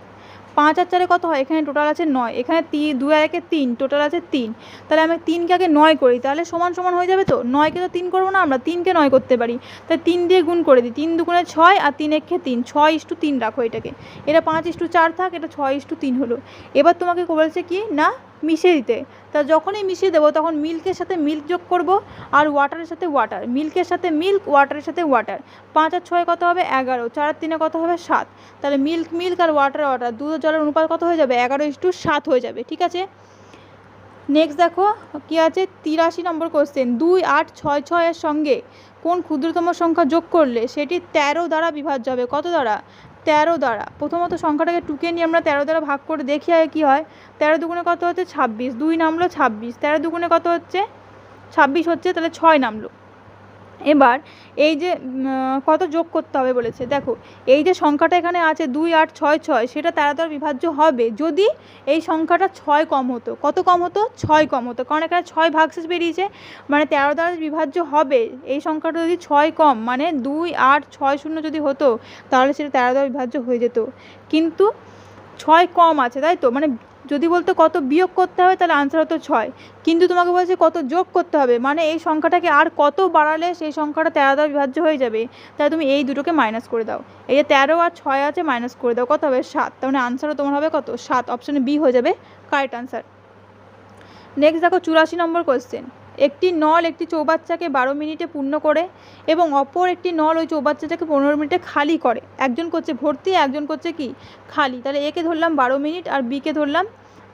5 আর 4 কত হয়, এখানে টোটাল আছে 9, এখানে 2 আর 1 3, টোটাল আছে 3, তাহলে আমি 3কে আগে 9 করি, তাহলে সমান সমান হয়ে যাবে তো, 9কে তো 3 করবো না আমরা, 3কে 9 করতে পারি, তাই 3 দিয়ে গুণ করে দিই, 3 2 6 আর 3 1 3, 6:3 রাখো এটাকে, এটা 5:4 থাক, এটা 6:3 হলো। এবার তোমাকে বলেছে কি না মিশিয়ে দিতে, তা যখনই মিশিয়ে দেবো তখন মিল্কের সাথে মিল্ক যোগ করব আর ওয়াটারের সাথে ওয়াটার, মিল্কের সাথে মিল্ক, ওয়াটারের সাথে ওয়াটার, 5 আর 6 কত হবে 11, 4 আর 3 কত হবে 7, তাহলে মিল্ক আর ওয়াটার দুধ জলের অনুপাত কত হয়ে যাবে 11:7 হয়ে যাবে, ঠিক আছে। নেক্সট দেখো কি আছে 83 নম্বর কোশ্চেন, 2 8 6 6 এর সঙ্গে কোন ক্ষুদ্রতম সংখ্যা যোগ করলে সেটি 13 দ্বারা বিভাজ্য হবে, কত দ্বারা 13 দ্বারা। প্রথমত সংখ্যাটাকে টুকে নিয়ে আমরা 13 দ্বারা ভাগ করে দেখি আগে কী হয়, 13 দুগুণে কত হচ্ছে 26, 2 নামলো 26, 13 দুগুণে কত হচ্ছে 26 হচ্ছে, তাহলে 6 নামলো। এবার এই যে কত যোগ করতে হবে বলেছে, দেখো এই যে সংখ্যাটা এখানে আছে 2 8 6 6, সেটা 13 দ্বারা বিভাজ্য হবে যদি এই সংখ্যাটা 6 কম হতো, কত কম হতো 6 কম হতো, কারণ এখানে 6 ভাগশেষ বেরিয়েছে, মানে 13 দ্বারা বিভাজ্য হবে এই সংখ্যাটা যদি 6 কম, মানে 2 8 6 0 যদি হতো তাহলে সেটা 13 দ্বারা বিভাজ্য হয়ে যেত, কিন্তু 6 কম আছে, তাই তো, মানে যদি বলতো কত বিয়োগ করতে হবে তাহলে আনসার হতো 6, কিন্তু তোমাকে বলছে কত যোগ করতে হবে, মানে এই সংখ্যাটাকে আর কত বাড়ালে সেই সংখ্যাটা 13 দ্বারা বিভাজ্য হয়ে যাবে, তাহলে তুমি এই দুটোকে মাইনাস করে দাও, এই যে 13 আর 6 আছে মাইনাস করে দাও, কত হবে 7, তার মানে আনসারও তোমার হবে কত 7, অপশানে বি হয়ে যাবে কারেক্ট আনসার। নেক্সট দেখো 84 নম্বর কোয়েশ্চেন, একটি নল একটি চৌবাচ্চাকে 12 মিনিটে পূর্ণ করে এবং অপর একটি নল ওই চৌবাচ্চাটাকে 15 মিনিটে খালি করে, একজন করছে ভর্তি একজন করছে কি খালি, তাহলে একে ধরলাম 12 মিনিট আর বিকে ধরলাম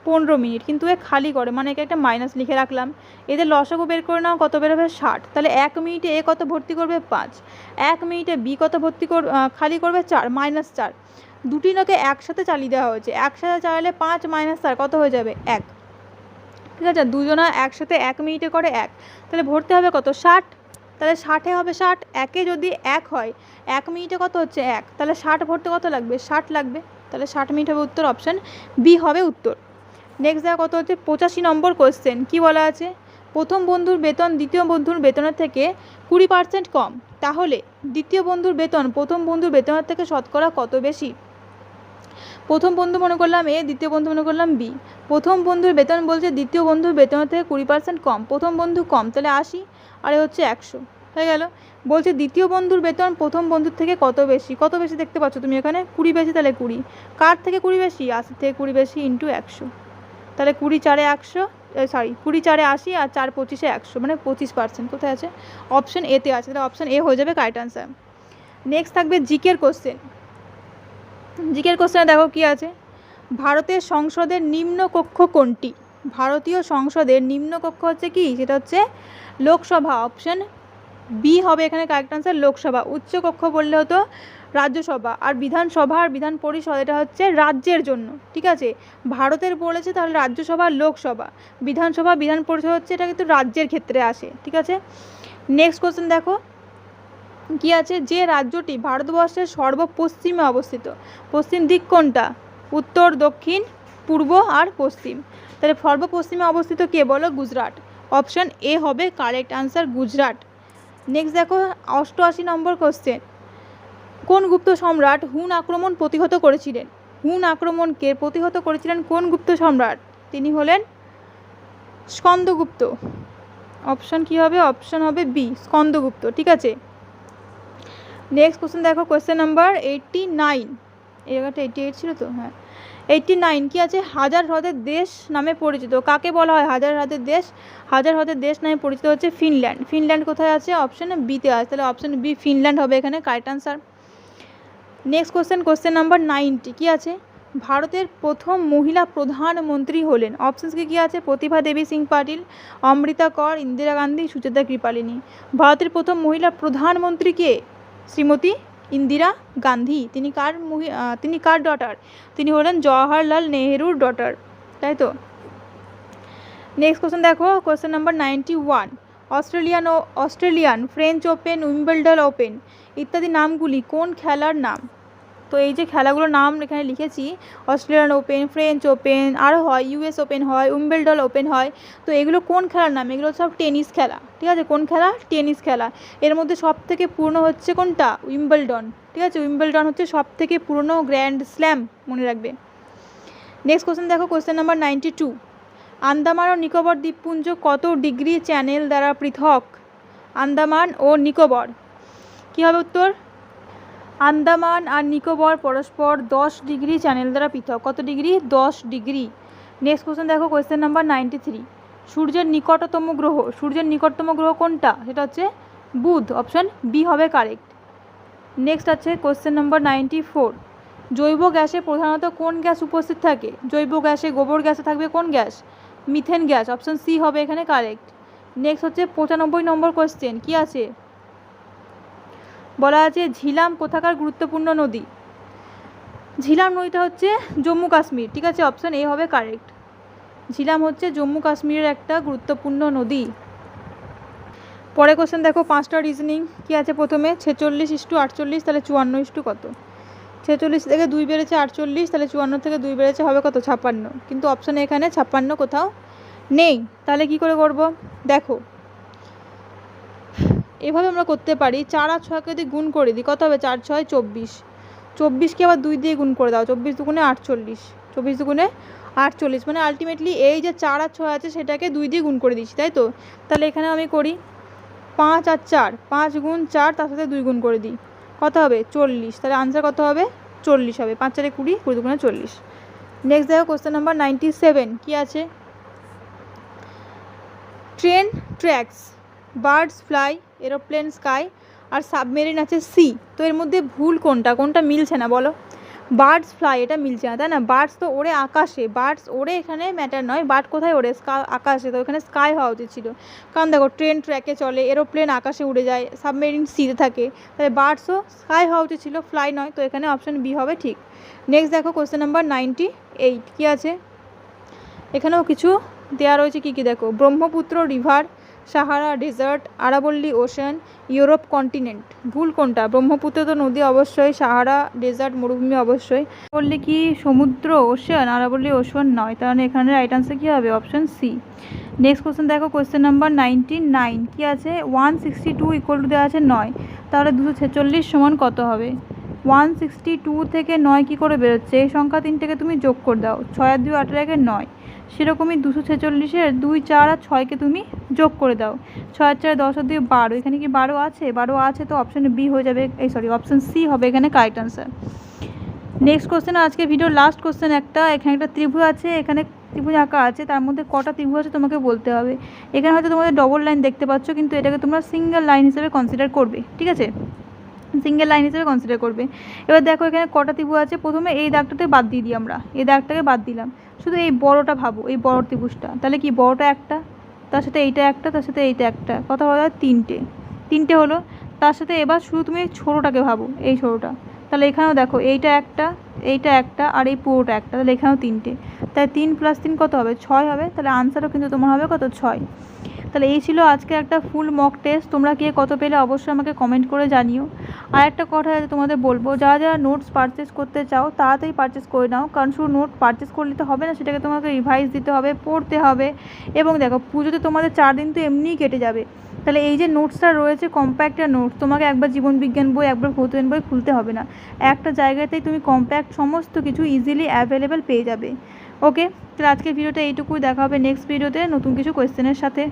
15 মিনিট, কিন্তু এ খালি করে, মানে একে একটা মাইনাস লিখে রাখলাম। এদের লসাগু বের করে নাও, কত বেরোবে 60। তাহলে 1 মিনিটে এ কত ভর্তি করবে 5, 1 মিনিটে বি কত খালি করবে 4, -4। দুটি নকে একসাথে চালিয়ে দেওয়া হয়েছে, একসাথে চালালে 5 - 4 কত হয়ে যাবে 1। ঠিক আছে, দুজনা একসাথে 1 মিনিটে করে 1, তাহলে ভর্তি হবে কত 60। তাহলে 60-এ হবে 60, একে যদি 1 হয় 1 মিনিটে কত হচ্ছে 1, তাহলে 60 ভর্তি কত লাগবে 60 লাগবে, তাহলে 60 মিনিট হবে উত্তর, অপশান বি হবে উত্তর। নেক্সট দেখা কত হচ্ছে 85 নম্বর কোশ্চেন। কি বলা আছে, প্রথম বন্ধুর বেতন দ্বিতীয় বন্ধুর বেতনের থেকে 20% কম, তাহলে দ্বিতীয় বন্ধুর বেতন প্রথম বন্ধুর বেতনের থেকে শতকরা কত বেশি। প্রথম বন্ধু মনে করলাম এ, দ্বিতীয় বন্ধু মনে করলাম বি। প্রথম বন্ধুর বেতন বলছে দ্বিতীয় বন্ধুর বেতনের থেকে 20% কম, প্রথম বন্ধু কম, তাহলে 80 আর এ হচ্ছে 100 হয়ে গেল। বলছে দ্বিতীয় বন্ধুর বেতন প্রথম বন্ধুর থেকে কত বেশি, কত বেশি দেখতে পাচ্ছ তুমি এখানে 20 বেশি, তাহলে 20, কার থেকে 20 বেশি 80 থেকে 20 বেশি ইন্টু 100, তাহলে 20 4-এ 100, 20 4-এ 80 আর 4 25-এ 100, মানে 25%। কোথায় আছে, অপশান এতে আছে, তাহলে অপশান এ হয়ে যাবে কারেক্ট আনসার। নেক্সট থাকবে জিকের কোশ্চেন। জিকের কোশ্চেনে দেখো কি আছে, ভারতের সংসদের নিম্নকক্ষ কোনটি। ভারতীয় সংসদের নিম্নকক্ষ হচ্ছে কি, সেটা হচ্ছে লোকসভা, অপশান বি হবে এখানে কারেক্ট আনসার লোকসভা। উচ্চকক্ষ বললে হতো রাজ্যসভা, আর বিধানসভা আর বিধান পরিষদ এটা হচ্ছে রাজ্যের জন্য। ঠিক আছে, ভারতের বলেছে তাহলে রাজ্যসভা লোকসভা, বিধানসভা বিধান পরিষদ হচ্ছে এটা কিন্তু রাজ্যের ক্ষেত্রে আসে। ঠিক আছে, নেক্সট কোশ্চেন দেখো কি আছে, যে রাজ্যটি ভারতবর্ষের সর্বপশ্চিমে অবস্থিত, পশ্চিম দিক কোনটা, উত্তর দক্ষিণ পূর্ব আর পশ্চিম, তাহলে সর্বপশ্চিমে অবস্থিত কে বলো, গুজরাট, অপশান এ হবে কারেক্ট আনসার গুজরাট। নেক্সট দেখো 88 নম্বর কোশ্চেন, কোন গুপ্ত সম্রাট হুন আক্রমণ প্রতিহত করেছিলেন। হুন আক্রমণকে প্রতিহত করেছিলেন কোন গুপ্ত সম্রাট, তিনি হলেন স্কন্দগুপ্ত, অপশান কি হবে, অপশান হবে বি স্কন্দগুপ্ত। ঠিক আছে, নেক্সট কোশ্চেন দেখো কোশ্চেন নাম্বার 89, এই জায়গাটা 88 ছিল তো, হ্যাঁ 89 কি আছে, হাজার হ্রদের দেশ নামে পরিচিত, কাকে বলা হয় হাজার হ্রদের দেশ, হাজার হ্রদের দেশ নামে পরিচিত হচ্ছে ফিনল্যান্ড। ফিনল্যান্ড কোথায় আছে, অপশান বিতে আছে, তাহলে অপশান বি ফিনল্যান্ড হবে এখানে correct answer. Next question number 90 কি আছে, ভারতের প্রথম মহিলা প্রধানমন্ত্রী হলেন, অপশানসকে কি আছে, প্রতিভা দেবী সিং পাটিল, অমৃতা কর, ইন্দিরা গান্ধী, সুচেতা কৃপালিনী। ভারতের প্রথম মহিলা প্রধানমন্ত্রী কে, শ্রীমতী ইন্দিরা গান্ধী। তিনি কার ডটার, তিনি হলেন জওয়াহরলাল নেহরুর ডটার, তাই তো। নেক্সট কোশ্চেন দেখো question number 91, Australian, French open, Wimbledon open ইত্যাদি নামগুলি কোন খেলার নাম। তো এই যে খেলাগুলোর নাম এখানে লিখেছি, অস্ট্রেলিয়ান ওপেন, ফ্রেঞ্চ ওপেন, আরও হয় ইউএস ওপেন হয়, উইম্বলডন ওপেন হয়, তো এগুলো কোন খেলার নাম, এগুলো সব টেনিস খেলা। ঠিক আছে, কোন খেলা, টেনিস খেলা। এর মধ্যে সব থেকে পুরনো হচ্ছে কোনটা, উইম্বলডন। ঠিক আছে, উইম্বলডন হচ্ছে সব থেকে পুরনো গ্র্যান্ড স্ল্যাম, মনে রাখবে। নেক্সট কোশ্চেন দেখো কোশ্চেন নাম্বার 92, আন্দামান ও নিকোবর দ্বীপপুঞ্জ কত ডিগ্রি চ্যানেল দ্বারা পৃথক। আন্দামান ও নিকোবর কী হবে উত্তর, আন্দামান আর নিকোবর পরস্পর 10 ডিগ্রি চ্যানেল দ্বারা পৃথক, কত ডিগ্রি 10 ডিগ্রি। নেক্সট কোশ্চেন দেখো কোশ্চেন নাম্বার 93, সূর্যের নিকটতম গ্রহ কোনটা, সেটা হচ্ছে বুধ, অপশান বি হবে কারেক্ট। নেক্সট আছে কোশ্চেন নাম্বার 94, জৈব গ্যাসে প্রধানত কোন গ্যাস উপস্থিত থাকে। জৈব গ্যাসে গোবর গ্যাসে থাকবে কোন gas, methane gas, option C হবে এখানে কারেক্ট। নেক্সট হচ্ছে 95 নম্বর কোশ্চেন, কি আছে বলা আছে, ঝিলাম কোথাকার গুরুত্বপূর্ণ নদী। ঝিলাম নদীটা হচ্ছে জম্মু কাশ্মীর। ঠিক আছে, অপশান এ হবে কারেক্ট, ঝিলাম হচ্ছে জম্মু কাশ্মীরের একটা গুরুত্বপূর্ণ নদী। পরে কোশ্চেন দেখো 5টা রিজনিং কি আছে, প্রথমে 46:48, তাহলে 54 কত, 46 থেকে 2 বেড়েছে 48, তাহলে 54 থেকে 2 বেড়েছে হবে কত 56, কিন্তু অপশানে এখানে 56 কোথাও নেই, তাহলে কি করে করব দেখো, এভাবে আমরা করতে পারি, 4 আর 6কে যদি গুণ করে দিই কত হবে, 4 6 24, 24কে আবার 2 দিয়ে গুণ করে দাও, 24 দুগুণে 48, 24 দুগুণে 48, মানে আলটিমেটলি এই যে 4 আর 6 আছে সেটাকে 2 দিয়ে গুণ করে দিচ্ছি, তাই তো। তাহলে এখানে আমি করি 5 আর 4, 5 গুণ 4 তার সাথে 2 গুণ করে দিই, কত হবে 40, তাহলে আনসার কত হবে 40 হবে, 5 4 20, 20 দুগুণে 40। নেক্সট দেখো কোশ্চেন নাম্বার 97 কি আছে, train tracks, birds fly, aeroplane sky, আর সাবমেরিন আছে সি। তো এর মধ্যে ভুল কোনটা, কোনটা মিলছে না বলো। বার্ডস ফ্লাই, এটা মিলছে না, তাই না? বার্ডস তো ওড়ে আকাশে, বার্ডস ওড়ে এখানে ম্যাটার নয়, বার্ড কোথায় ওড়ে? আকাশে, তো এখানে স্কাই হওয়া উচিত ছিল। কারণ দেখো ট্রেন ট্র্যাকে চলে, এরোপ্লেন আকাশে উড়ে যায়, সাবমেরিন সিতে থাকে, তাহলে বার্ডসও স্কাই হওয়া উচিত ছিল, ফ্লাই নয়। তো এখানে অপশান বি হবে ঠিক। নেক্সট দেখো কোয়েশ্চেন নাম্বার 98, কী আছে এখানেও কিছু দেওয়া রয়েছে। কী কী দেখো, ব্রহ্মপুত্র রিভার, সাহারা ডেজার্ট, আরাবল্লী ওশান, ইউরোপ কন্টিনেন্ট। ভুল কোনটা? ব্রহ্মপুত্র তো নদী অবশ্যই, সাহারা ডেজার্ট মরুভূমি অবশ্যই। বললে কি সমুদ্র ওশান, আরাবল্লী ওশান নয়, তার মানে এখানে রাইট আনসার কী হবে? Option C. নেক্সট কোশ্চেন দেখো, কোয়েশ্চেন নাম্বার 99, কী আছে? 162 ইকুয়াল টু দেওয়া আছে 9, তাহলে 246 সমান কত হবে? 162 থেকে 9 কী করে বেরোচ্ছে? এই সংখ্যা তিনটেকে তুমি যোগ করে দাও, 6 আর 2 8 এর 9, সেরকমই 246-এর 2 4 আর 6কে তুমি যোগ করে দাও, 6 আর 4 10 আর 2 12, এখানে কি 12 আছে? 12 আছে, তো অপশান বি হয়ে যাবে, অপশান সি হবে এখানে কারেক্ট আনসার। নেক্সট কোশ্চেন, আজকে ভিডিওর লাস্ট কোশ্চেন একটা। এখানে একটা ত্রিভুজ আছে, এখানে ত্রিভুজ আঁকা আছে, তার মধ্যে কটা ত্রিভুজ আছে তোমাকে বলতে হবে। এখানে হয়তো তোমাদের ডবল লাইন দেখতে পাচ্ছ, কিন্তু এটাকে তোমরা সিঙ্গেল লাইন হিসেবে কনসিডার করবে, ঠিক আছে? সিঙ্গেল লাইন হিসেবে কনসিডার করবে। এবার দেখো এখানে কটা ত্রিভুজ আছে। প্রথমে এই দাগটাতে বাদ দিয়ে দিই আমরা, এই দাগটাকে বাদ দিলাম, শুধু এই বড়টা ভাবো, এই বড় ত্রিভুজটা, তাহলে কি বড়টা একটা, তার সাথে এইটা একটা, তার সাথে এইটা একটা, কথা বলা যায় তিনটে হলো। তার সাথে এবার শুধু তুমি ছোটোটাকে ভাবো, এই ছোটোটা, তাহলে এখানেও দেখো এইটা একটা আর এই পুরোটা একটা, তাহলে এখানেও তিনটে, তাই 3 + 3 কত হবে? 6 হবে। তাহলে আনসারও কিন্তু তোমার হবে কত? 6। তাহলে এই ছিল আজকে একটা ফুল মক টেস্ট। তোমরা কে কত পেলে অবশ্যই আমাকে কমেন্ট করে জানিও। আর একটা কথা তোমাদের বলবো, যারা যারা নোটস পারচেস করতে চাও তাড়াতাড়ি পারচেস করে নাও, কারণ শুধু নোট পারচেস করলে তো হবে না, সেটাকে তোমাকে রিভাইজ দিতে হবে, পড়তে হবে। এবং দেখো পুজোতে তোমাদের 4 দিন তো এমনিই কেটে যাবে, তাহলে এই যে নোটসটা রয়েছে কম্প্যাক্ট নোটস, তোমাকে একবার জীবনবিজ্ঞান বই একবার ভৌতবিজ্ঞান বই খুলতে হবে না, একটা জায়গাতেই তুমি কম্প্যাক্ট সমস্ত কিছু ইজিলি অ্যাভেলেবেল পেয়ে যাবে। ওকে, তাহলে আজকের ভিডিওটা এইটুকুই, দেখা হবে নেক্সট ভিডিওতে নতুন কিছু কোয়েশ্চেনের সাথে।